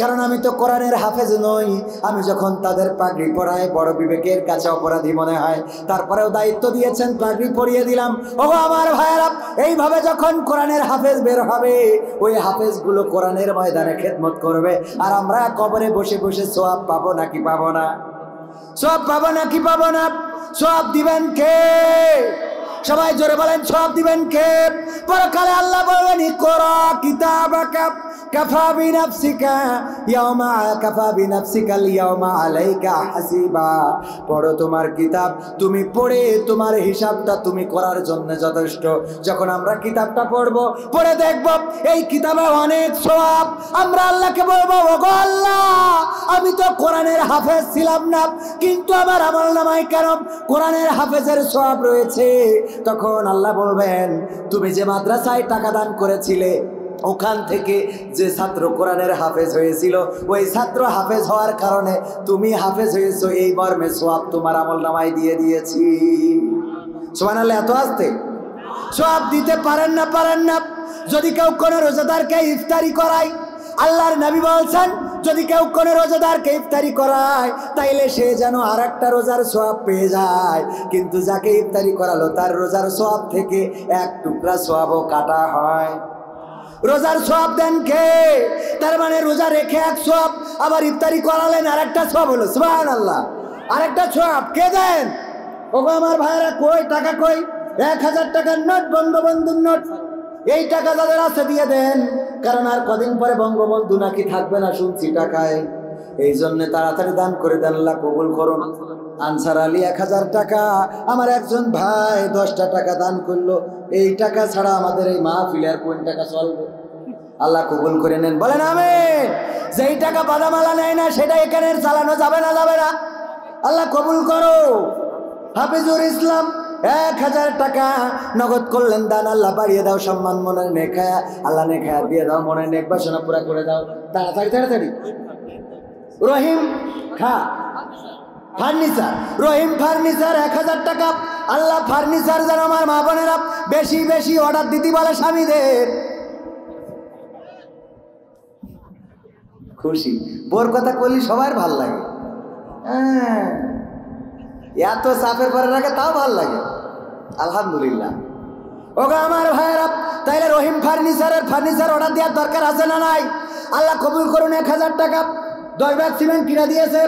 [SPEAKER 1] কারণ আমি তো কোরআনের হাফেজ নই। আমি যখন তাদের পাগড়ি পরাই বড় বিবেকের কাছে অপরাধী মনে হয়। তারপরেও দায়িত্ব দিয়েছেন, পাগড়ি পরিয়ে দিলাম। ও আমার ভাইয়েরা, এইভাবে যখন কোরআনের হাফেজ বের হবে, ওই হাফেজগুলো কোরআনের ময়দানে খেদমত করবে, আর আমরা কবরে বসে বসে সওয়াব পাবো নাকি পাবো না? সওয়াব পাবো নাকি পাবো না? সওয়াব দিবেন কে? সবাই জোরে বলেন, সওয়াব দিবেন কে? পরকালে আল্লাহ বলবেন, ইকরা কিতাবাকা কাফা বিনাফসিকা ইয়াওমা আলাইকা হাসিবা। পড়ো তোমার কিতাব, তুমি পড়ে তোমার হিসাবটা তুমি করার জন্য যথেষ্ট। যখন আমরা কিতাবটা পড়বো, পড়ে দেখবো এই কিতাবে অনেক সওয়াব, আমরা আল্লাহকে বলবো, ওগো আল্লাহ, আমি তো কোরআনের হাফেজ ছিলাম না, কিন্তু আমার আমলনামায় কেন কোরআনের হাফেজের সওয়াব রয়েছে? তখন আল্লাহ বলবেন, তুমি যে মাদ্রাসায় টাকা দান করেছিলে, ওখান থেকে যে ছাত্র কোরআনের হাফেজ হয়েছিল, ওই ছাত্র হাফেজ হওয়ার কারণে তুমি হাফেজ হয়েছো, এই মর্মে সওয়াব তোমার আমলনামায় দিয়ে দিয়েছি। সুবহানাল্লাহ। এত আসতে সওয়াব দিতে পারেন না, পারেন না। যদি কেউ কোনো রোজাদারকে ইফতারি করায়, আল্লাহর নবী বলছেন, যদি কেউ কোনো রোজাদারকে ইফতারি করায়, তাইলে সে যেন আর একটা রোজার সওয়াব পেয়ে যায়। কিন্তু যাকে ইফতারি করালো, তার রোজার সওয়াব থেকে এক টুকরা সওয়াবও কাটা হয়। রোজার সওয়াব দেন কে? তার মানে রোজা রেখে এক সওয়াব, আবার ইফতারি করালেন আর একটা সওয়াব হলো। সুবহানাল্লাহ। আরেকটা সওয়াব কে দেন? ওগো আমার ভাইরা, কই টাকা কই? 1000 টাকার নোট, বঙ্গবন্ধুর নোট। এই টাকা যাদের আছে দিয়ে দেন, কারণ আর কদিন পরে বঙ্গবন্ধু নাকি থাকবে না শুনছি টাকায়। এই জন্য তাড়াতাড়ি দান করে দেন, আল্লাহ কবুল করুন। আনসার আলী 1000 টাকা, আমার একজন ভাই 10টা টাকা দান করলো। এই টাকা ছাড়া আমাদের এই মাহফিলে আর কোন টাকা চলবে? আল্লাহ কবুল করে নেন, বলেন আমিন। যেই টাকা বাদামালা নেয় না, সেটা এখানে চালানো যাবে না, যাবে না। আল্লাহ কবুল করো। হাফিজুর ইসলাম 1000 টাকা নগদ করলেন দান, আল্লাহ বাড়িয়ে দাও সম্মান, মনের নেখায়া আল্লাহ নেখায়া দিয়ে দাও, মনের নেক বাসনা পুরা করে দাও। তাড়াতাড়ি তাড়াতাড়ি। রহিম ফার্নিচার, রহিম ফার্নিচার 1000 টাকা। আল্লাহ ফার্নিচার যেন আমার মা বোনেরা বেশি বেশি অর্ডার দিতে বলে স্বামীদের। খুশি বোর কথা করলি সবার ভাল লাগে। এত চাপের পরে রাখে তাও ভাল লাগে, আলহামদুলিল্লাহ। ওগো আমার ভাইয়েরা, তাইলে রহিম ফার্নিচার অর্ডার দেওয়ার দরকার আছে না নাই? আল্লাহ কবুল করুন। 1000 টাকা 10 ব্যাগ সিমেন্ট কিনা দিয়েছে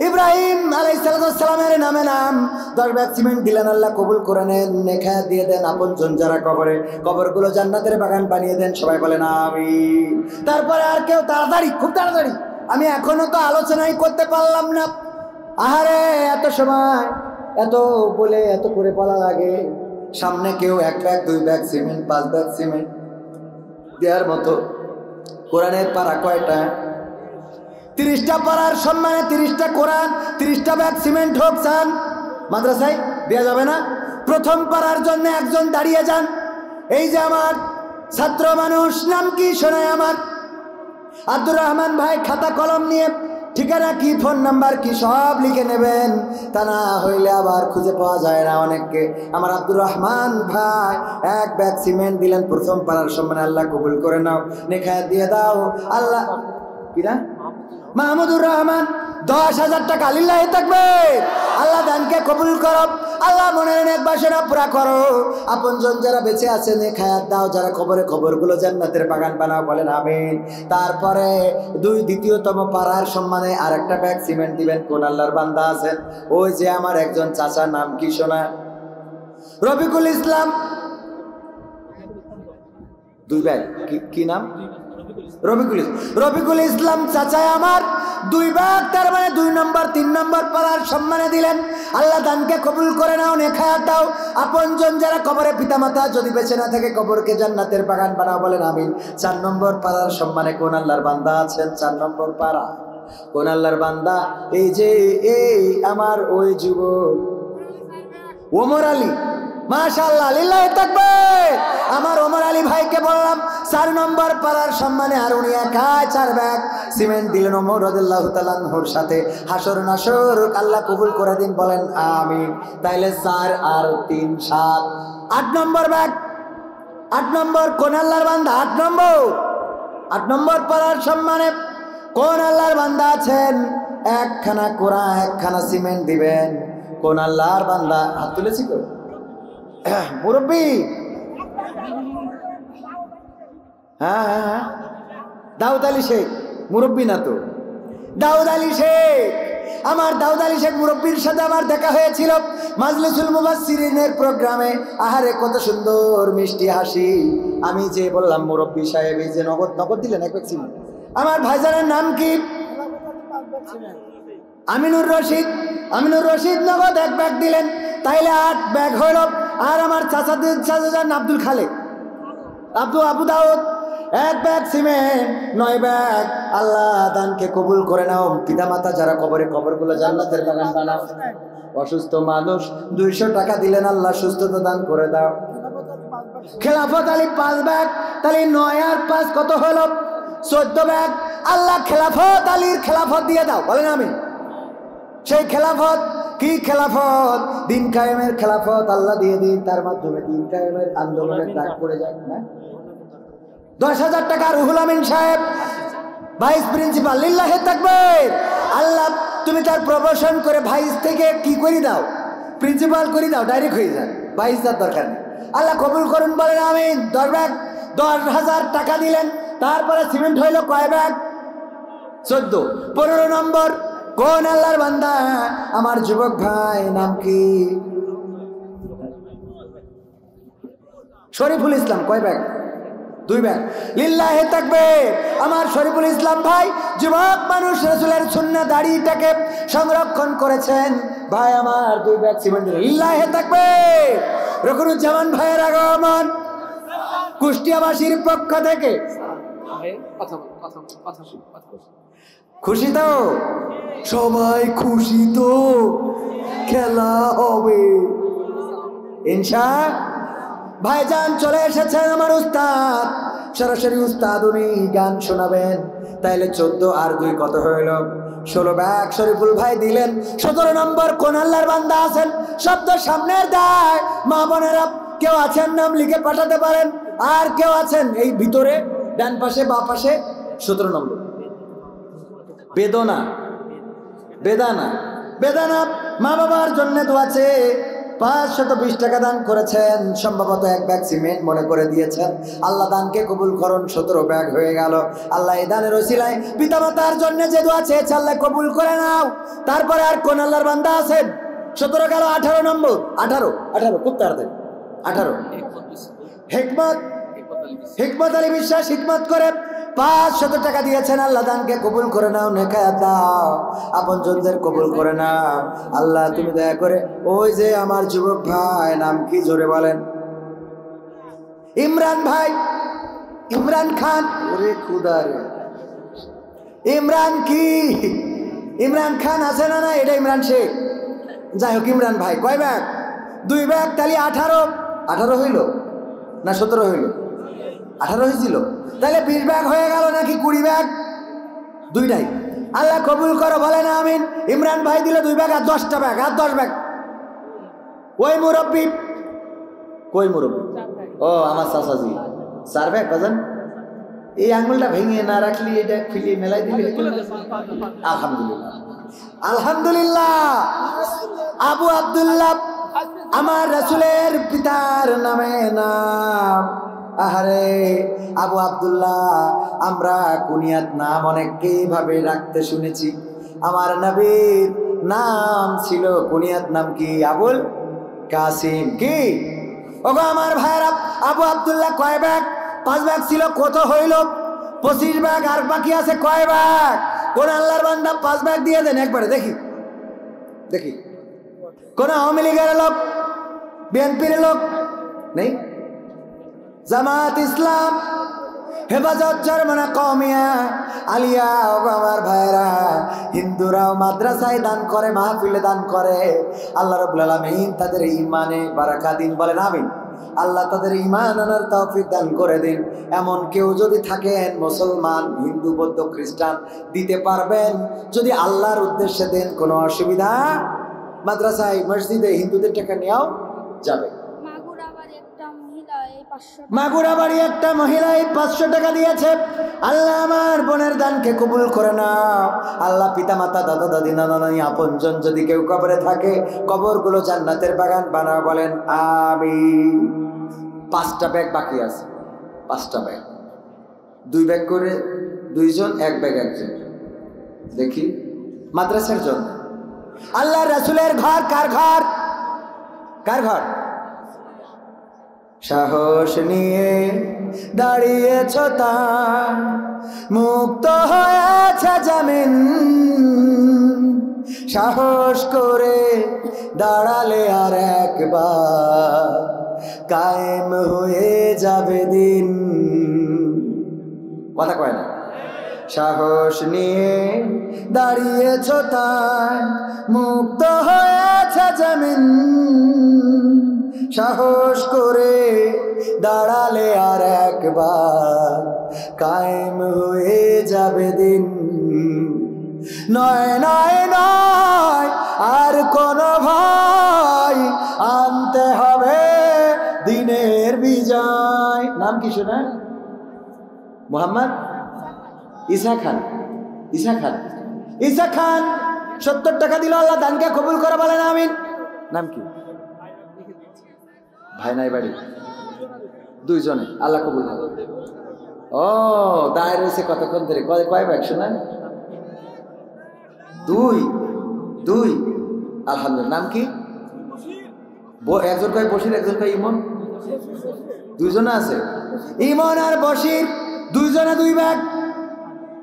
[SPEAKER 1] ইব্রাহিম আলাইহিস সালামের নামে নাম 10 ব্যাগ সিমেন্ট দিলেন, আল্লাহ কবুল করে নেন। নেখা দিয়ে দেন আপনজন যারা কবরে, কবরগুলো জান্নাতের বাগান বানিয়ে দেন। সবাই বলেন আমিন। তারপরে আর কেউ তাড়াতাড়ি, খুব তাড়াতাড়ি। আমি এখনো তো আলোচনাই করতে পারলাম না। আহারে, এত সময় এত বলে এত করে বলা লাগে। সামনে কেউ 1 bag 2 bag cement 5 bag cement দেওয়ার মতো কোরআনের পারা কয়টা? 30টা পারার সম্মানে 30টা কোরআন, 30টা ব্যাগ সিমেন্ট হোক চান, মাদ্রাসায় দেওয়া যাবে না? প্রথম পারার জন্য একজন দাঁড়িয়ে যান। এই যে আমার ছাত্র মানুষ, নাম কি শোনায় আমার? আব্দুর রহমান ভাই খাতা কলম নিয়ে ঠিকানা কি, ফোন নাম্বার কি সব লিখে নেবেন, তা না হইলে আবার খুঁজে পাওয়া যায় না অনেককে। আমার আব্দুর রহমান ভাই 1 ব্যাগ সিমেন্ট দিলেন প্রথম পারার সম্মানে, আল্লাহ কবুল করে নাও, নেখায়াত দিয়ে দাও। আল্লাহ কিরা মাহমুদুর রহমান 10,000 টাকা, লিল্লাহি তাকবীর। আল্লাহ দানকে কবুল করো, আল্লাহ মনের নেক বাসনা পুরা করো। আপনজন যারা বেঁচে আছে নেখায়াত দাও, যারা কবরে কবরগুলো জান্নাতের বাগান বানাও, বলেন আমিন। তারপরে দ্বিতীয়তম পাড়ার সম্মানে আরেকটা ব্যাগ সিমেন্ট দিবেন। কোন আল্লাহর বান্দা আছেন? ওই যে আমার একজন চাচা, নাম কি শোনা? রফিকুল ইসলাম। 2 ব্যাগ কি নাম? রফিকুল ইসলাম চাচায় আমার 2 ব্যাগ, তার মানে 2 নম্বর 3 নম্বর পাড়ার সম্মানে দিলেন। আল্লাহ দানকে কবুল করে নাও, নেখায়াত দাও। আপনজন যারা কবরে পিতামাতা যদি বেঁচে না থাকে, কবরকে জান্নাতের বাগান বানাও, বলেন আমিন। 4 নম্বর পাড়ার সম্মানে কোন আল্লাহর বান্দা আছেন? 4 নম্বর পাড়া কোন আল্লাহর বান্দা? এই যে এই আমার ওই যুবক ওমর আলী মাশাআল্লাহ, লিল্লাহি তাকবীর। আমার ওমর আলী ভাইকে বললাম 4 নম্বর পাড়ার সম্মানে আর উনি একাই 4 ব্যাগ সিমেন্ট দিলেন ওমর রাদিয়াল্লাহু তাআলা আনহুর সাথে। হাসর নাসর আল্লাহ কবুল করে দিন, বলেন আমিন। তাইলে 4 আর 3 7, 8 নম্বর ব্যাগ। 8 নম্বর কোন আল্লাহর বান্দা? 8 নম্বর পাড়ার সম্মানে কোন আল্লাহর বান্দা আছেন? একখানা কোরআন, একখানা সিমেন্ট দিবেন। কোন আল্লাহর বান্দা? হাত তুলেছি তো মুরব্বী? হ্যাঁ, দাউদ আলী শেখ মুরব্বী না তো? দাউদ আলী শেখ, আমার দাউদ আলী শেখ মুরব্বীর সাথে আমার দেখা হয়েছিল মাজলিসুল মুফাসসিরিনের প্রোগ্রামে। আহারে কত সুন্দর মিষ্টি হাসি। আমি যে বললাম মুরব্বী সাহেব, এই যে নগদ দিলেন এক ব্যক্তি। আমার ভাইজানের নাম কি? আমিনুর রশিদ নগদ 1 ব্যাগ দিলেন। তাইলে 8 ব্যাগ হইল। আর আমার চাচার আব্দুল খালেক, আবু দাউদ 1 ব্যাগ সিমেন্ট, 9 ব্যাগ। আল্লাহ দানকে কবুল করে নাও। পিতামাতা যারা কবরগুলো জান্নাতের বাগান বানাও। অসুস্থ মানুষ 200 টাকা দিলেন, আল্লাহ সুস্থতা দান করে দাও। খেলাফত আলী 5 ব্যাগ, তাহলে 9 আর 5 কত হলো? 14 ব্যাগ। আল্লাহ খেলাফত আলীর খেলাফত দিয়ে দাও, বলেন আমিন। সেই খেলাফত কি? খেলাফত দিন কায়েমের খেলাফত আল্লাহ দিয়ে দিন, তার মাধ্যমে দিন কায়েমের আন্দোলনের ডাক পড়ে যায় না। 10,000 টাকা রুহুল আমিন সাহেব, ভাইস প্রিন্সিপাল, লিল্লাহি তাকবীর। আল্লাহ তুমি তার প্রমোশন করে ভাইস থেকে কি করে দাও? প্রিন্সিপাল করে দাও, ডাইরেক্ট হয়ে যায়, ভাইস তার দরকার নেই। আল্লাহ কবুল করুন, বলেন আমিন। 10 ব্যাগ 10,000 টাকা দিলেন। তারপরে সিমেন্ট হইল কয় ব্যাগ? 14। 15 নম্বর কোন আল্লাহর বান্দা? আমার যুবক ভাই নাম কি? শরীফুল ইসলাম। কয় ব্যাগ? 2 ব্যাগ। লিল্লাহি তাকবীর। আমার শরীফুল ইসলাম ভাই যুবক মানুষ, রাসূলের সুন্নাহ দাড়িটাকে সংরক্ষণ করেছেন। ভাই আমার 2 ব্যাগ সিমেন্ট দিলেন। লিল্লাহি তাকবীর। রকুনুজ্জামান ভাইয়ের আগমন কুষ্টিয়াবাসীর পক্ষ থেকে। খুশি তো? সবাই খুশি তো? খেলা হবে ইনশাআল্লাহ। ভাইজান চলে এসেছেন আমার উস্তাদ, সরাসরি উস্তাদ, উনি গান শোনাবেন। তাইলে 14 আর 2 কত হইল? 16 ব্যাগ শরীফুল ভাই দিলেন। 17 নম্বর কোন আল্লাহর বান্দা আছেন? শব্দ সামনের দায়। মা বোনেরা কেউ আছেন নাম লিখে পাঠাতে পারেন। আর কেউ আছেন এই ভিতরে ডান পাশে বা পাশে? 17 নম্বর বেদানা মা বাবার জন্য দোয়া আছে। 520 টাকা দান করেছেন, সম্ভবত 1 ব্যাগ সিমেন্ট মনে করে দিয়েছেন। আল্লাহ দানকে কবুল করুন। 17 ব্যাগ হয়ে গেল। আল্লাহ এই দানের ওসিলায় পিতামাতার জন্য যে দোয়া চেয়েছে আল্লাহ কবুল করে নাও। তারপরে আর কোন আল্লাহর বান্দা আছেন? 17 গেল। 18 নম্বর। 18 খুব তাড়াতাড়ি। 18 হিকমত আলী বিশ্বাস হিকমত করে 500 টাকা দিয়েছেন। আল্লাহ দানকে কবুল করে নাও, নেকায়াত দাও, আপনজনদের কবুল করে নাও। আল্লাহ তুমি দয়া করে ওই যে আমার যুবক ভাই নাম কি জোরে বলেন? ইমরান ভাই, ইমরান খান। ওরে খুদা রে, ইমরান কি? ইমরান খান আছে না? না, এটা ইমরান শেখ। যাই হোক, ইমরান ভাই কয় ব্যাগ? 2 ব্যাগ। তাহলে 18 হইল না 17 হইল? 18 হয়েছিল। তাহলে 20 ব্যাগ হয়ে গেল নাকি 20 ব্যাগ? 2টাই। আল্লাহ কবুল করো, বলেন আমিন। ইমরান ভাই দিল 2 ব্যাগ আর 10টা ব্যাগ আর 10 ব্যাগ। ওই মুরব্বী কই? মুরব্বী ও আমার চাচাজি 4 ব্যাগ। বাজান এই আঙুলটা ভেঙে না রাখলি, এটা ফিলিয়ে মেলাই দিলি। আলহামদুলিল্লাহ, আলহামদুলিল্লাহ। আবু আব্দুল্লাহ আমার রাসূলের পিতার নামে নাম। আহারে আবু আব্দুল্লাহ, আমরা কুনিয়াত নাম অনেককেই ভাবে রাখতে শুনেছি। আমার নবীর নাম ছিল কুনিয়াত নাম কি? আবুল কাসিম। কি ওগো আমার ভাইরা, আবু আব্দুল্লাহ কয় ব্যাগ? 5 ব্যাগ ছিল। কত হইল? 25 ব্যাগ। আর বাকি আছে কয় ব্যাগ? কোন আল্লাহর বান্দা 5 ব্যাগ দিয়ে দেন একবারে দেখি। কোন আওয়ামী লীগের লোক, বিএনপির লোক নেই? জামাত ইসলাম, হেফাজত চরমনা কওমিয়া আলিয়া ও আমার ভাইরা, হিন্দুরাও মাদ্রাসায় দান করে, মাহফিলে দান করে। আল্লাহ রাব্বুল আলামিন তাদের ঈমানে বারাকা দিন, বলেন আমিন। আল্লাহ তাদের ঈমান আনার তৌফিক দান করে দিন। এমন কেউ যদি থাকেন মুসলমান, হিন্দু, বৌদ্ধ, খ্রিস্টান, দিতে পারবেন যদি আল্লাহর উদ্দেশ্যে দেন, কোনো অসুবিধা। মাদ্রাসায় মসজিদে হিন্দুদের টাকা নেওয়াও যাবে। মাগুরাবাড়ি একটা মহিলা 500 টাকা দিয়েছে। আল্লাহ আমার বোনের দানকে কবুল করে নাও। আল্লাহ পিতা মাতা, দাদা দাদি, নানা নানি, আপনজন যদি কেউ কবরে থাকে, কবরগুলো জান্নাতের বাগান বানাও, বলেন আমিন। 5টা ব্যাগ বাকি আছে, 5টা ব্যাগ, 2 ব্যাগ করে 2 জন, 1 ব্যাগ 1 জন। দেখি মাদ্রাসার জন্য। আল্লাহ রাসূলের ঘর কার ঘর? কার ঘর? সাহস নিয়ে দাঁড়িয়েছ তার, মুক্ত হয়েছে জামিন। সাহস করে দাঁড়ালে আর একবার, কায়েম হয়ে যাবে দিন। কথা কয় না? সাহস নিয়ে দাঁড়িয়েছ তার, মুক্ত হয়েছে জামিন। সাহস করে দাঁড়ালে আর একবার, কায়েম হয়ে যাবে দিন। নয় নয় নয় আর কোন ভয়, আনতে হবে দিনের বিজয়। নাম কি শোনা? মোহাম্মদ ঈসা খান। ঈসা খান, ঈসা খান 70 টাকা দিল। আল্লাহ দানকে কবুল করে, বলেন আমিন। নাম কি? ভাই নাই বাড়ি? 2 জনে, আল্লাহ কবুল করে। ও দায় রয়েছে কতক্ষণ ধরে? কয় ব্যাগ শোনান? 2 আলহামদুলিল্লাহ। নাম কি? একজন কয় বশির, একজন কয় ইমন। 2 জনে আছে, ইমন আর বশির। 2 জনে 2 ব্যাগ,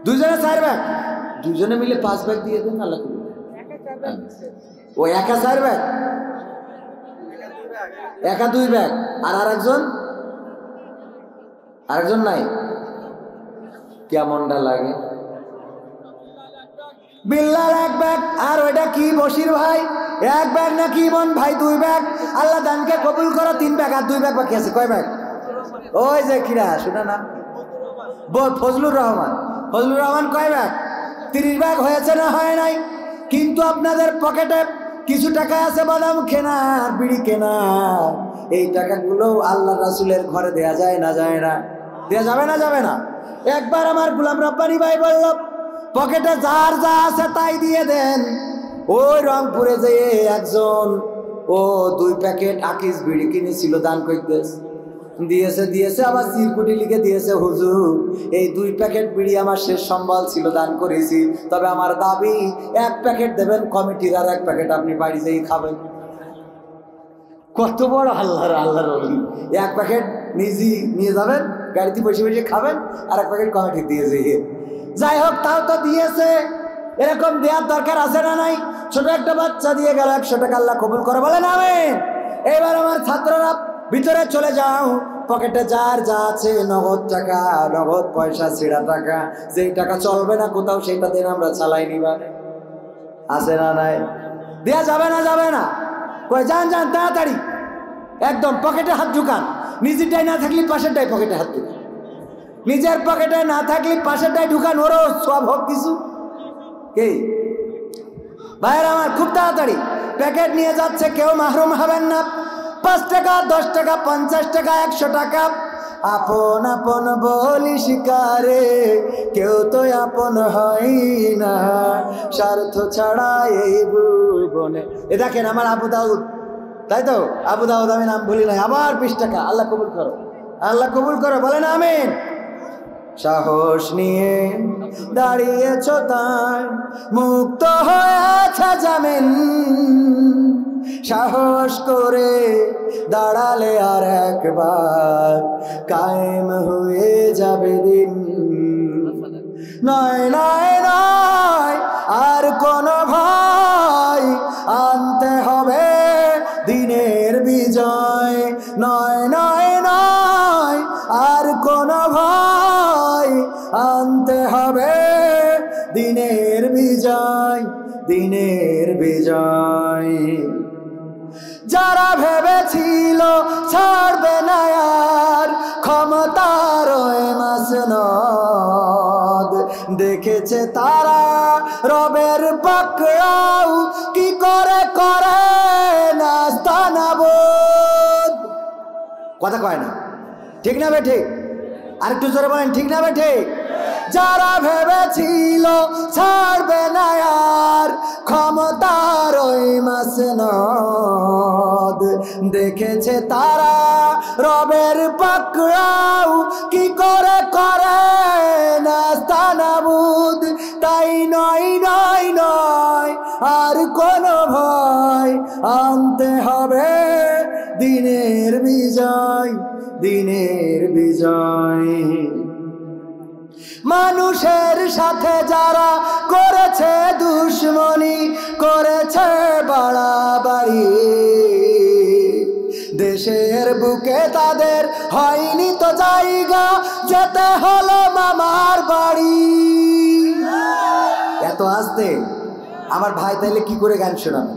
[SPEAKER 1] 2 জনে 4 ব্যাগ, 2 জনে মিলে 5 ব্যাগ দিয়ে দেন, আল্লাহ কবুল। ও একা 4 ব্যাগ, একা 2 ব্যাগ। আর আরেকজন নাই। কেমনটা লাগে? বিল্লাল 1 ব্যাগ। আর ওইটা কি বশির ভাই? 1 ব্যাগ নাকি ইমন ভাই? 2 ব্যাগ। আল্লাহ দানকে কবুল করো। 3 ব্যাগ। আর 2 ব্যাগ বাকি আছে। কয় ব্যাগ? ওই যে কিরা শোনা না, ফজলুর রহমান। ফজলুর রহমান কয় ব্যাগ? 30 ব্যাগ হয়েছে না হয় নাই? কিন্তু আপনাদের পকেটে কিছু টাকা আছে বাদাম কেনা, বিড়ি কেনা। এই টাকাগুলো আল্লাহ রাসূলের ঘরে দেয়া যায় না? যায় না? দেয়া যাবে না? যাবে না? একবার আমার গোলাম রব্বানী ভাই বলল, পকেটে যার যা আছে তাই দিয়ে দেন। ওই রংপুরে যেয়ে একজন 2 প্যাকেট আকিস বিড়ি কিনেছিল, দান করতেছে। দিয়েছে আবার চিরকুটি লিখে দিয়েছে, হুজুর এই 2 প্যাকেট বিড়ি আমার শেষ সম্বল ছিল, দান করেছি। তবে আমার দাবি 1 প্যাকেট দেবেন কমিটির, আর 1 প্যাকেট আপনি বাড়ি যেয়ে খাবেন। কত বড় আল্লাহর ওলি! 1 প্যাকেট নিজে নিয়ে যাবেন, গাড়িতে বসে বসে খাবেন, আর 1 প্যাকেট কমিটি দিয়ে যেয়ে। যাই হোক, তাও তো দিয়েছে। এরকম দেওয়ার দরকার আছে না নাই? ছোট একটা বাচ্চা দিয়ে গেল 100 টাকা, আল্লাহ কবুল করে, বলেন আমিন। এবার আমার ছাত্ররা ভিতরে চলে যাও। পকেটে যার যা আছে, নগদ টাকা, নগদ পয়সা, ছিঁড়া টাকা, যেই টাকা চলবে না কোথাও সেটা দিন আমরা চালাই নিবা। আছে না নাই? দেয়া যাবে না? যাবে না? কই যান তাড়াতাড়ি একদম পকেটে হাত ঢুকান। নিজেরটাই না থাকলে পাশেরটাই পকেটে হাত ঢুকান। নিজের পকেটে না থাকলে পাশেরটাই ঢুকান, ওরও সব হোক কিছু। কে ভাইয়ের আমার, খুব তাড়াতাড়ি প্যাকেট নিয়ে যাচ্ছে, কেউ মাহরুম হবেন না। 5 টাকা, 10 টাকা, 50 টাকা, 100 টাকা। আপন আপন বলি শিকারে, কেউ তো আপন হয় না, স্বার্থ ছাড়া এই ভুবনে। এ দেখেন আমার আবু দাউদ, তাই তো? আবু দাউদ, আমি নাম ভুলি নাই। আবার 20 টাকা। আল্লাহ কবুল করো, আল্লাহ কবুল করো, বলেন আমিন। সাহস নিয়ে দাঁড়িয়েছ তার, মুক্ত হয়েছে জামিন। সাহস করে দাঁড়ালে আর একবার, কায়েম হয়ে যাবে দিন। নয় নয় নয় আর কোন ভয়, আনতে হবে দিনের বিজয়। নয় নয় নয় আর কোন ভয়, বিজয়, দিনের বিজয়। যারা ভেবেছিল ছাড়বে না আর ক্ষমতার মাসনদ, দেখেছে তারা রবের পাকড়াও কি করে করে নাস্তানাবুদ। কথা কয় না, ঠিক না বেঠিক? আরেকটু জোরে বলেন, ঠিক না বেঠিক? যারা ভেবেছিল ছাড়বে না আর ক্ষমতার মাসনদ, দেখেছে তারা রবের পাকড়াও কি করে করে নাস্তানাবুদ। তাই নয় নয় নয় আর কোনো ভয়, আনতে হবে দিনের বিজয়, দিনের বিজয়। মানুষের সাথে যারা করেছে দুশ্মনী, করেছে বাড়াবাড়ি, দেশের বুকে তাদের হয়নি তো জায়গা, যেতে হলো মামার বাড়ি। এত আস্তে আমার ভাই তাইলে কি করে গান শোনাবে?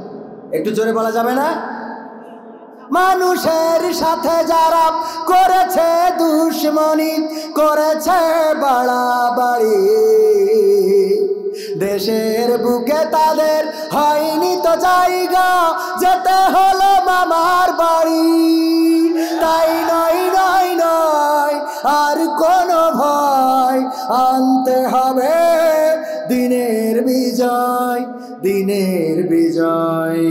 [SPEAKER 1] একটু জোরে বলা যাবে না? মানুষের সাথে যারা করেছে দুশ্মনী, করেছে বাড়াবাড়ি, দেশের বুকে তাদের হয়নি তো জায়গা, যেতে হলো মামার বাড়ি। তাই নয় নয় নয় আর কোনো ভয়, আনতে হবে দিনের বিজয়, দিনের বিজয়।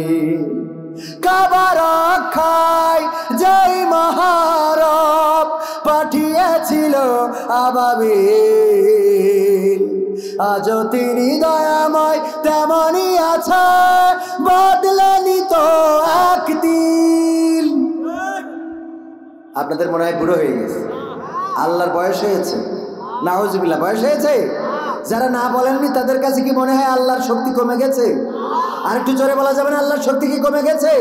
[SPEAKER 1] কাবা রক্ষায় যেই মহারব পাঠিয়েছিল আবাবিল, আজও তিনি দয়াময় তেমনই আছে, বদলেনি তো একদিন। আপনাদের মনে হয় বুড়ো হয়ে গেছে, আল্লাহর বয়স হয়েছে, নাউজুবিল্লাহ বয়স হয়েছে। যারা না বলেননি তাদের কাছে কি মনে হয় আল্লাহর শক্তি কমে গেছে? আর একটু জোরে বলা যাবে না আল্লাহর শক্তি কি কমে গেছে?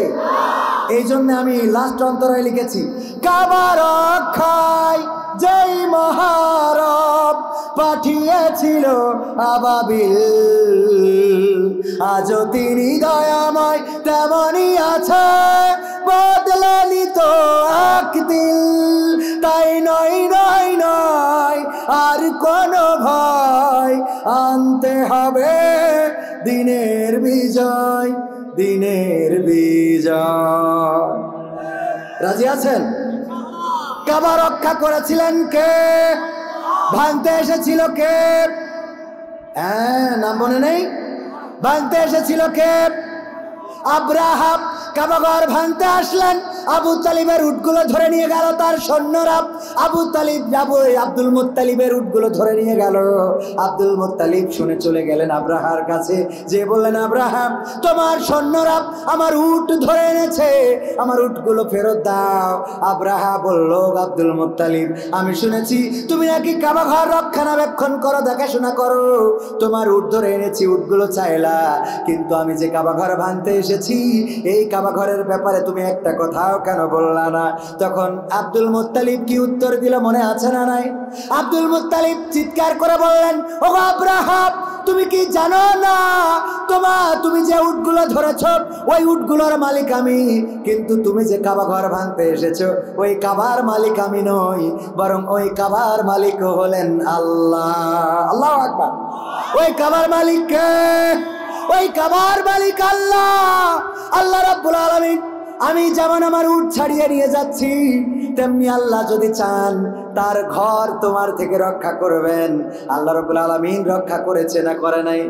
[SPEAKER 1] এই জন্য আমি লাস্ট অন্তরায় লিখেছি, কাবা রক্ষায় যেই মহারব পাঠিয়েছিল আবাবিল, আজও তিনি দয়াময় তেমনই আছে, বদলেনি তো একদিন। তাই নয় নয় নয় আর কোনো ভয়, আনতে হবে দিনের বিজয়, দিনের বিজয়। রাজি আছেন? কাবা রক্ষা করেছিলেন কে? ভাঙতে এসেছিল কে? হ্যাঁ, নাম মনে নেই? ভাঙতে এসেছিল কে? আব্রাহা কাবাঘর ভাঙতে আসলেন, আবু তালিবের উটগুলো ধরে নিয়ে গেল তার সৈন্যরা। আব্দুল মুত্তালিবের উটগুলো ধরে নিয়ে গেল। আব্দুল মুত্তালিব শুনে চলে গেলেন আব্রাহার কাছে, যে বললেন, আব্রাহা তোমার সৈন্যরা আমার উট ধরে এনেছে, আমার উটগুলো ফেরত দাও। আব্রাহা বলল, আব্দুল মুত্তালিব আমি শুনেছি তুমি নাকি কাবাঘর রক্ষণাবেক্ষণ করো, দেখাশোনা করো, তোমার উট ধরে এনেছি, উটগুলো চাইলা, কিন্তু আমি যে কাবাঘর ভাঙতে এসেছি এই কাবাঘরের ব্যাপারে তুমি একটা কথাও কেন বললা না? তখন আব্দুল মুত্তালিব কি উত্তর দিল মনে আছে না নাই? আব্দুল মুত্তালিব চিৎকার করে বললেন, ও আব্রাহা তুমি কি জানো না তুমি যে উটগুলো ধরেছ ওই উটগুলোর মালিক আমি, কিন্তু তুমি যে কাবাঘর ভাঙতে এসেছো ওই কাবার মালিক আমি নই, বরং ওই কাবার মালিক হলেন আল্লাহ। আল্লাহু আকবার। ওই কাবার মালিক কে? ওই কাবার মালিক আল্লাহ, আল্লাহ রাব্বুল আলামিন। আমি যেমন আমার উট ছাড়িয়ে নিয়ে যাচ্ছি, তেমনি আল্লাহ যদি চান তার ঘর তোমার থেকে রক্ষা করবেন। আল্লাহ রাব্বুল আলামিন রক্ষা করেছে না করে নাই?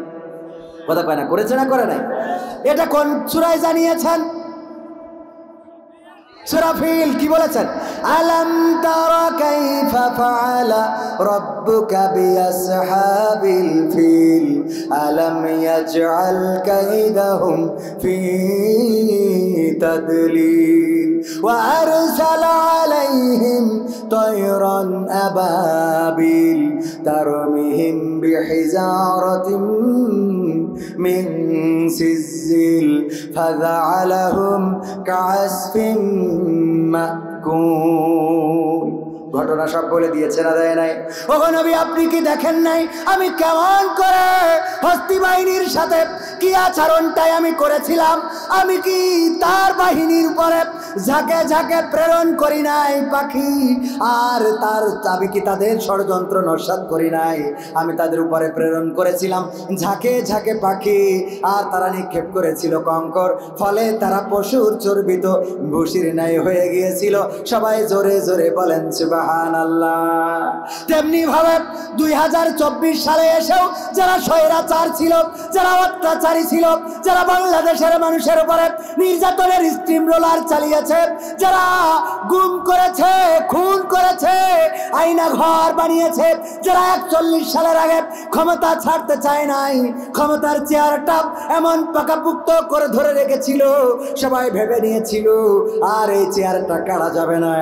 [SPEAKER 1] কথা কয় না, করেছে না করে নাই? এটা কোন সূরায় জানিয়েছেন? সূরা ফিল কি বলেছেন? আলাম তারা কাইফা ফাআলা রাব্বুকা বিআসহাবিল ফিল আলাম ইয়াজআল কাইদাহুম ফি তাদলিল ওয়া আরসালা আলাইহিম তায়রান আবাবিল তারমিহিম বিহিজারাতিন মিন সিজিল ফাজআলাহুম কাআসফিন মাকুল। ঘটনা সব বলে দিয়েছে না দেয় নাই? ওগো নবী আপনি কি দেখেন নাই আমি কেমন করে হস্তি বাহিনীর সাথে কি আচরণটাই আমি করেছিলাম? আমি কি তার বাহিনীর উপরে ঝাঁকে ঝাঁকে প্রেরণ করি নাই পাখি? আর আমি কি তাদের ষড়যন্ত্র নস্যাৎ করি নাই? আমি তাদের উপরে প্রেরণ করেছিলাম ঝাঁকে ঝাঁকে পাখি, আর তারা নিক্ষেপ করেছিল কঙ্কর, ফলে তারা পশুর চর্বিত ভুসির ন্যায় হয়ে গিয়েছিল। সবাই জোরে জোরে বলেন সুবহানাল্লাহ। তেমনি ভাবে 2024 সালে এসেও যারা স্বৈরাচার ছিল, যারা অত্যাচারী ছিল, যারা বাংলাদেশের মানুষের উপরে নির্যাতনের স্টিম রোলার চালিয়েছে, যারা গুম করেছে, খুন করেছে, আইনা ঘর বানিয়েছে, যারা 41 সালের আগে ক্ষমতা ছাড়তে চায় নাই, ক্ষমতার চেয়ারটা এমন পাকাপুক্ত করে ধরে রেখেছিল, সবাই ভেবে নিয়েছিল আর এই চেয়ারটা কাড়া যাবে না।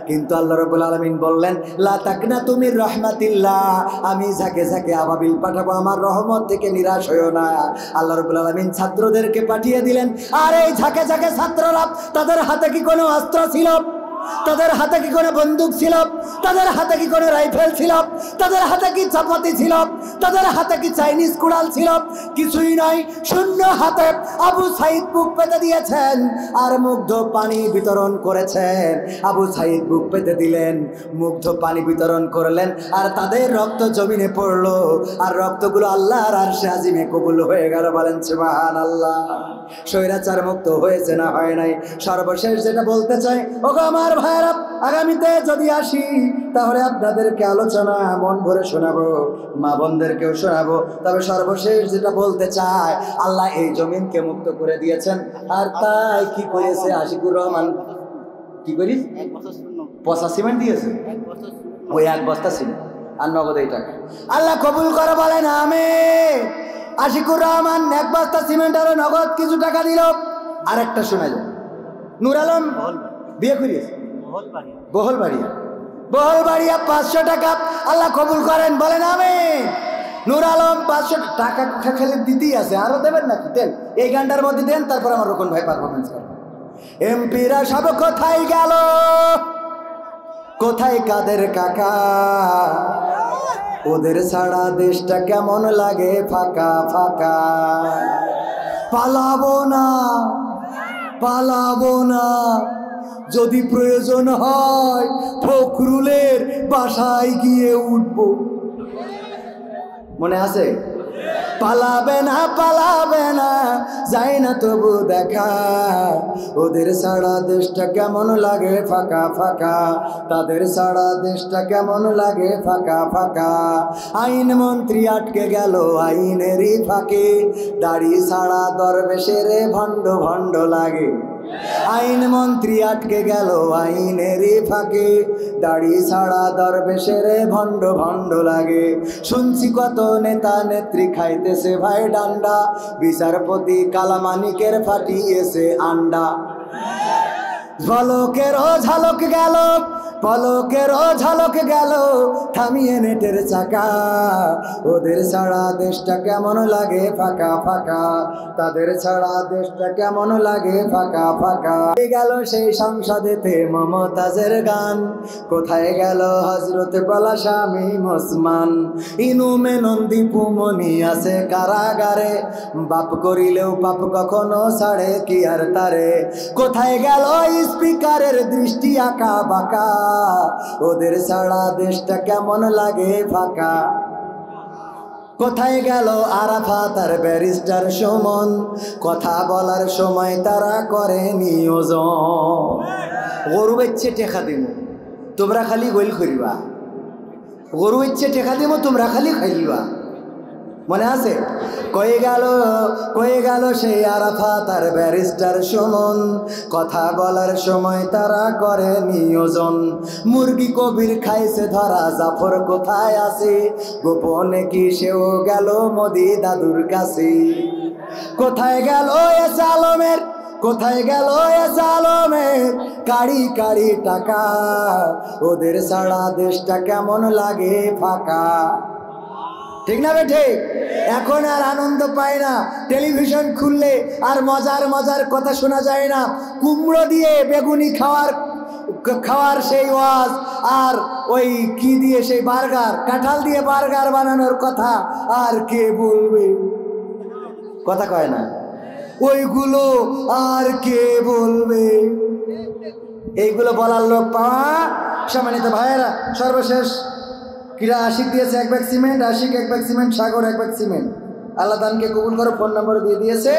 [SPEAKER 1] কিন্তু আল্লাহ রাব্বুল আলামিন বললেন লা তাকনাতু মির রাহমাতিল্লাহ, আমি ঝাঁকে ঝাঁকে আবাবিল পাঠাবো, আমার রহমত থেকে নিরাশ হইও না। আল্লাহ রাব্বুল আলামিন ছাত্রদেরকে পাঠিয়ে দিলেন। আর এই ঝাঁকে ঝাঁকে ছাত্ররা, তাদের হাতে কি কোনো অস্ত্র ছিল? তাদের হাতে কি কোনো বন্দুক ছিল? তাদের হাতে কি কোনো রাইফেল ছিল? তাদের হাতে কি চাপাতি ছিল? তাদের হাতে কি চাইনিজ কুড়াল ছিল? কিছুই নয়, শূন্য হাতে আবু সাইদ বুক পেতে দিয়েছেন আর মুগ্ধ পানি বিতরণ করেছেন। আবু সাইদ বুক পেতে দিলেন, মুগ্ধ পানি বিতরণ করলেন, আর তাদের রক্ত জমিনে পড়লো, আর রক্তগুলো আল্লাহর আরশে আজিমে কবুল হয়ে গেল। বলেন সুবহানাল্লাহ। স্বৈরাচার মুক্ত হয়েছে না হয় নাই? সর্বশেষ যেটা বলতে চাই, ওগো আমার ভাইরা, আগামীতে যদি আসি তাহলে আপনাদেরকে আলোচনা মন ভরে শোনাবো, মা বোনদেরকেও শোনাবো। তবে সর্বশেষ যেটা বলতে চাই, আল্লাহ এই জমিনকে মুক্ত করে দিয়েছেন, আর তাই কি করেছে আশিকুর রহমান? কি করিস? পচা সিমেন্ট দিয়েছে, ওই 1 বস্তা সিমেন্ট আর নগদ এই টাকা। আল্লাহ কবুল করে বলেন আমিন। আশিকুর রহমান 1 বস্তা সিমেন্ট আর নগদ কিছু টাকা দিল। আরেকটা শোনা যায়, নূর আলম বিয়ে করিয়েছে বহলবাড়িয়া 500 টাকা। আল্লাহ কবুল করেন, বলেন আমিন। নূর আলম 500 টাকা খেলে দিতেই আছে, আরো দেবেন নাকি? দেন, এই গানটার মধ্যে দেন, তারপর আমার রকম ভাই পারফরমেন্স করেন। এমপিরা সব কোথায় গেল? কোথায় কাদের কাকা? ওদের ছাড়া দেশটা কেমন লাগে ফাঁকা ফাঁকা। পালাবো না, পালাবো না, যদি প্রয়োজন হয় ফখরুলের বাসায় গিয়ে উঠবো। মনে আছে? পালাবে না, পালাবে না, যাই না তবু দেখা। ওদের ছাড়া দেশটা কেমন লাগে ফাঁকা ফাঁকা, তাদের ছাড়া দেশটা কেমন লাগে ফাঁকা ফাঁকা। আইন মন্ত্রী আটকে গেল আইনেরই ফাঁকে, দাড়ি ছাড়া দরবেশের ভণ্ড ভণ্ড লাগে। আইন মন্ত্রী আটকে গেল আইনেরই ফাঁকে, দাড়ি ছাড়া দরবেশের ভণ্ড ভণ্ড লাগে। শুনছি কত নেতা নেত্রী খাইতেছে ভাই ডান্ডা, বিচারপতি কালামানিকের ফাটিয়েছে আন্ডা। ঝলকেরও ঝলক গেল, পলকেরও ঝলক গেল, থামিয়ে নেটের চাকা। ওদের ছাড়া দেশটা কেমন লাগে ফাঁকা ফাঁকা, তাদের ছাড়া দেশটা কেমন লাগে ফাঁকা ফাঁকা। গেল সেই সংসদেতে মমতাজের গান, কোথায় গেল হজরত বলা স্বামী ওসমান। ইনুমে নন্দী পুমনি আছে কারাগারে, বাপ করিলেও পাপ কখনো ছাড়ে কি আর তারে। কোথায় গেল স্পিকারের দৃষ্টি আঁকা বাঁকা, ওদের ছাড়া দেশটা কেমন লাগে ফাঁকা। কোথায় গেল আরাফাত আর ব্যারিস্টার সুমন, কথা বলার সময় তারা করে নিয়োজন। গরু বেচছে টেকা দিব, তোমরা খালি গোল করিবা। গরু বেচছে টেকা দিব, তোমরা খালি খাইবা। মনে আছে? কয়ে গেল সেই আরাফাত আর ব্যারিস্টার সুমন, কথা বলার সময় তারা করে নিয়োজন। মুরগি কবির খাইছে ধরা, জাফর কোথায় আছে? গোপনে কি সেও গেল মোদি দাদুর কাছে? কোথায় গেল এস আলমের, কোথায় গেল এস আলমের কাড়ি কাড়ি টাকা? ওদের ছাড়া দেশটা কেমন লাগে ফাঁকা। ঠিক না বে ঠিক? এখন আর আনন্দ পায় না, টেলিভিশন খুললে আর মজার মজার কথা শোনা যায় না। কুমড়ো দিয়ে বেগুনি খাওয়ার খাওয়ার সেই ওয়াজ, আর ওই কি দিয়ে সেই বার্গার, কাঁঠাল দিয়ে বার্গার বানানোর কথা আর কে বলবে? কথা কয় না, ওইগুলো আর কে বলবে? এইগুলো বলার লোক পাওয়া সম্মানিত ভাইয়েরা। সর্বশেষ ক্রীড়া আশিক দিয়েছে 1 bag cement, Ashik 1 bag cement, Sagar 1 bag cement. আল্লাহ দানকে কবুল করো। ফোন নম্বর দিয়ে দিয়েছে।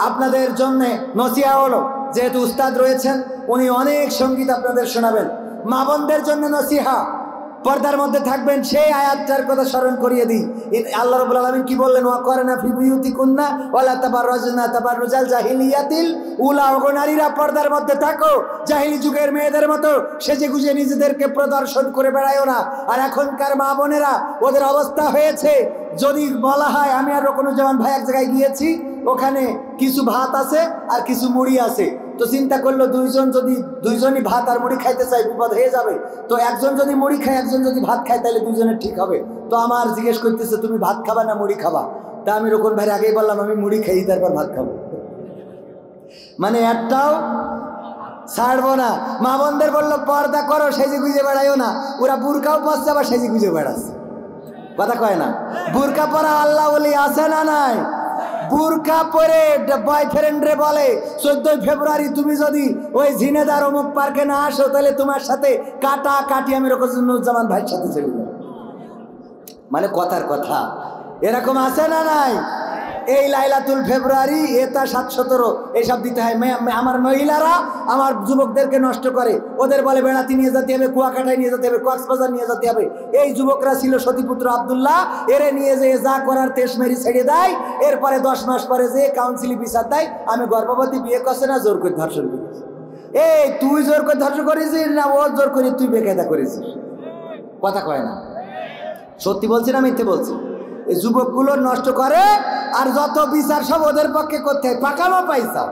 [SPEAKER 1] আপনাদের জন্য নসিহা হলো, যেহেতু উস্তাদ রয়েছেন উনি অনেক সঙ্গীত আপনাদের শোনাবেন। মা বোনদের জন্য নসিহা, পর্দার মধ্যে থাকবেন। সেই আয়াতটার কথা স্মরণ করিয়ে দিই। আল্লাহ রাব্বুল আলামিন কি বললেন? ওয়াকারনা ফি বুয়ুতিকুন্না ওয়ালা তাবাররাজনা তাবাররুজাল জাহিলিয়াতিল উলা। ওগো নারীরা, পর্দার মধ্যে থাকো, জাহিলি যুগের মেয়েদের মতো সেজে গুজে নিজেদেরকে প্রদর্শন করে বেড়ায়ও না। আর এখনকার মা বোনেরা, ওদের অবস্থা হয়েছে, যদি বলা হয়, আমি আর রকনুজ্জামান ভাই এক জায়গায় গিয়েছি, ওখানে কিছু ভাত আছে আর কিছু মুড়ি আছে, তো চিন্তা করলো দুইজনই ভাত আর মুড়ি খাইতে চাই, বিপদ হয়ে যাবে। তো একজন যদি মুড়ি খায়, একজন যদি ভাত খায়, তাহলে দুজনের ঠিক হবে। তো আমার জিজ্ঞেস করতেছে, তুমি ভাত খাবা না মুড়ি খাবা? তা আমি রকম ভাই আগেই বললাম, আমি মুড়ি খাই, তারপর ভাত খাবো। মানে একটাও ছাড়বো না। মা বোনদের বললো পর্দা করো, সেজে গুজে বেড়াইও না। ওরা বুরকাও পরছে, আবার সেজে গুজে বেড়াচ্ছে। কথা কয় না? বুরকা পরা আল্লাহ ওলি আছে না নাই? বুরকা পরে বয়ফ্রেন্ড রে বলে 14 ফেব্রুয়ারি তুমি যদি ওই ঝিনেদার অমুক পার্কে না আসো, তাহলে তোমার সাথে কাটি আমি রকনুজ্জামান ভাইয়ের সাথে চলে যাব। মানে কথার কথা এরকম আছে না নাই? এই লাইলাতুল ফেব্রুয়ারি, এটা 7-17 এইসব দিতে হয়। আমার মহিলারা আমার যুবকদেরকে নষ্ট করে, ওদের বলে বেড়াতে নিয়ে যেতে হবে, কুয়াকাটায় নিয়ে যেতে হবে, কক্সবাজার নিয়ে যেতে হবে। এই যুবকরা ছিল সতীপুত্র আব্দুল্লাহ, এরে নিয়ে যে যা করার তেশমেরি ছেড়ে দেয়। এরপরে 10 মাস পরে যে কাউন্সিলি বিচার দেয়, আমি গর্ভবতী, বিয়ে করছে না, জোর করে ধর্ষণ করেছি। এই তুই জোর করে ধর্ষণ করেছিস না ও জোর করে তুই বেকায়দা করেছিস? কথা কয় না। সত্যি বলছি না মিথ্যে বলছি? এই যুবকগুলো নষ্ট করে, আর যত বিচার সব ওদের পক্ষে করতে হয়। পাকামো পয়সা,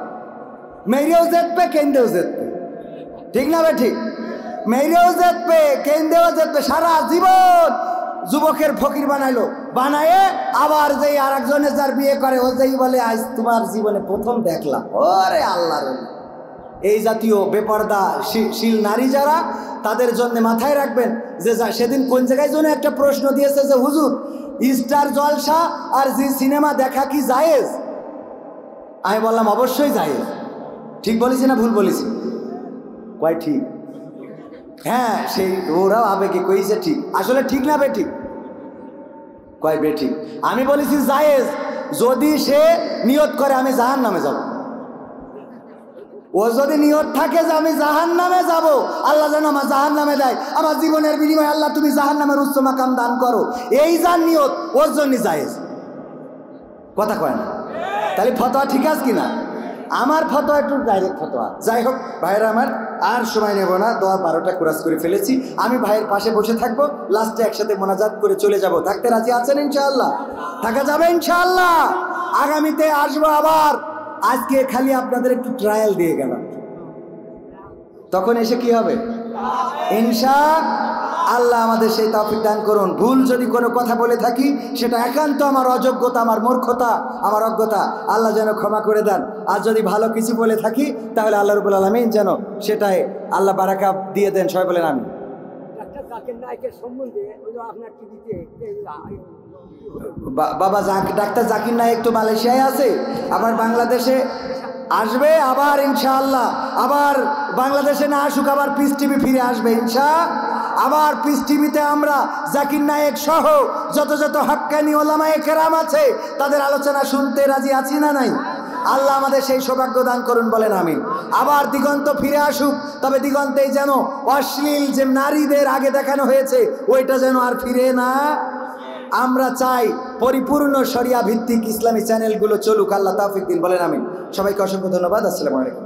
[SPEAKER 1] মেরেও যেতবে, কেন্দ্রেও যেতবে। ঠিক না বে ঠিক? মেরেও যেতবে, কেন্দ্রেও যেতবে। সারা জীবন যুবকের ফকির বানাইলো, বানায়ে আবার যেই আর একজনের যার বিয়ে করে, ও যেই বলে আজ তোমার জীবনে প্রথম দেখলাম। ওরে আল্লাহর, এই জাতীয় বেপর্দা শীল নারী যারা, তাদের জন্য মাথায় রাখবেন যে সেদিন কোন জায়গায় জন্য একটা প্রশ্ন দিয়েছে যে হুজুর, স্টার জলসা আর জি সিনেমা দেখা কি জায়েজ? আমি বললাম অবশ্যই জায়েজ। ঠিক বলেছি না ভুল বলেছি? কয় ঠিক? হ্যাঁ, সেই ওরাও আবেগে কইছে ঠিক। আসলে ঠিক না বে ঠিক? কয় বে ঠিক। আমি বলেছি জায়েজ, যদি সে নিয়ত করে আমি জাহান্নামে যাব। ও যদি নিয়ত থাকে যে আমি জাহান্নামে যাব, আল্লাহ যেন আমার জাহান্নামে দেয়, আমার জীবনের বিনিময়ে আল্লাহ তুমি জাহান্নামের উচ্চ মাকাম দান করো, এই যার নিয়ত, ওর জন্যই জায়েজ। কথা কয় না? তাহলে ফতোয়া ঠিক আছে কিনা? আমার ফতোয়া একটু ডাইরেক্ট ফতোয়া। যাই হোক ভাইয়েরা আমার, আর সময় নেব না, 12টা ক্রস করে ফেলেছি। আমি ভাইয়ের পাশে বসে থাকবো, লাস্টে একসাথে মোনাজাত করে চলে যাব। থাকতে রাজি আছেন ইনশাআল্লাহ? থাকা যাবে ইনশাআল্লাহ? আগামীতে আসবো আবার। আজকে খালি আপনাদের একটু ট্রায়াল দিয়ে গেলাম, তখন এসে কি হবে ইনশাআল্লাহ। আমাদের সেই তৌফিক দান করুন। ভুল যদি কোনো কথা বলে থাকি, সেটা একান্ত আমার অযোগ্যতা, আমার মূর্খতা, আমার অজ্ঞতা, আল্লাহ যেন ক্ষমা করে দেন। আর যদি ভালো কিছু বলে থাকি, তাহলে আল্লাহ রাব্বুল আলামিন যেন সেটাই আল্লাহ বারাকা দিয়ে দেন। সবাই বলেন আমিন। বাবা ডাক্তার জাকির নায়েক তো মালয়েশিয়ায় আছে, আবার বাংলাদেশে আসবে আবার ইনশাআল্লাহ। আবার বাংলাদেশে না আসুক, আবার পিস টিভি ফিরে আসবে আবার পিস টিভিতে আমরা জাকির নায়েক সহ যত হাক্কানি ওলামায়ে কেরাম আছে, তাদের আলোচনা শুনতে রাজি আছি না নাই? আল্লাহ আমাদের সেই সৌভাগ্য দান করুন, বলেন আমিন। আবার দিগন্ত ফিরে আসুক, তবে দিগন্তেই যেন অশ্লীল যে নারীদের আগে দেখানো হয়েছে, ওইটা যেন আর ফিরে না। আমরা চাই পরিপূর্ণ শরিয়া ভিত্তিক ইসলামী চ্যানেলগুলো চলুক। আল্লাহ তৌফিক দিন, বলেন আমিন। সবাইকে অসংখ্য ধন্যবাদ। আসসালামু আলাইকুম।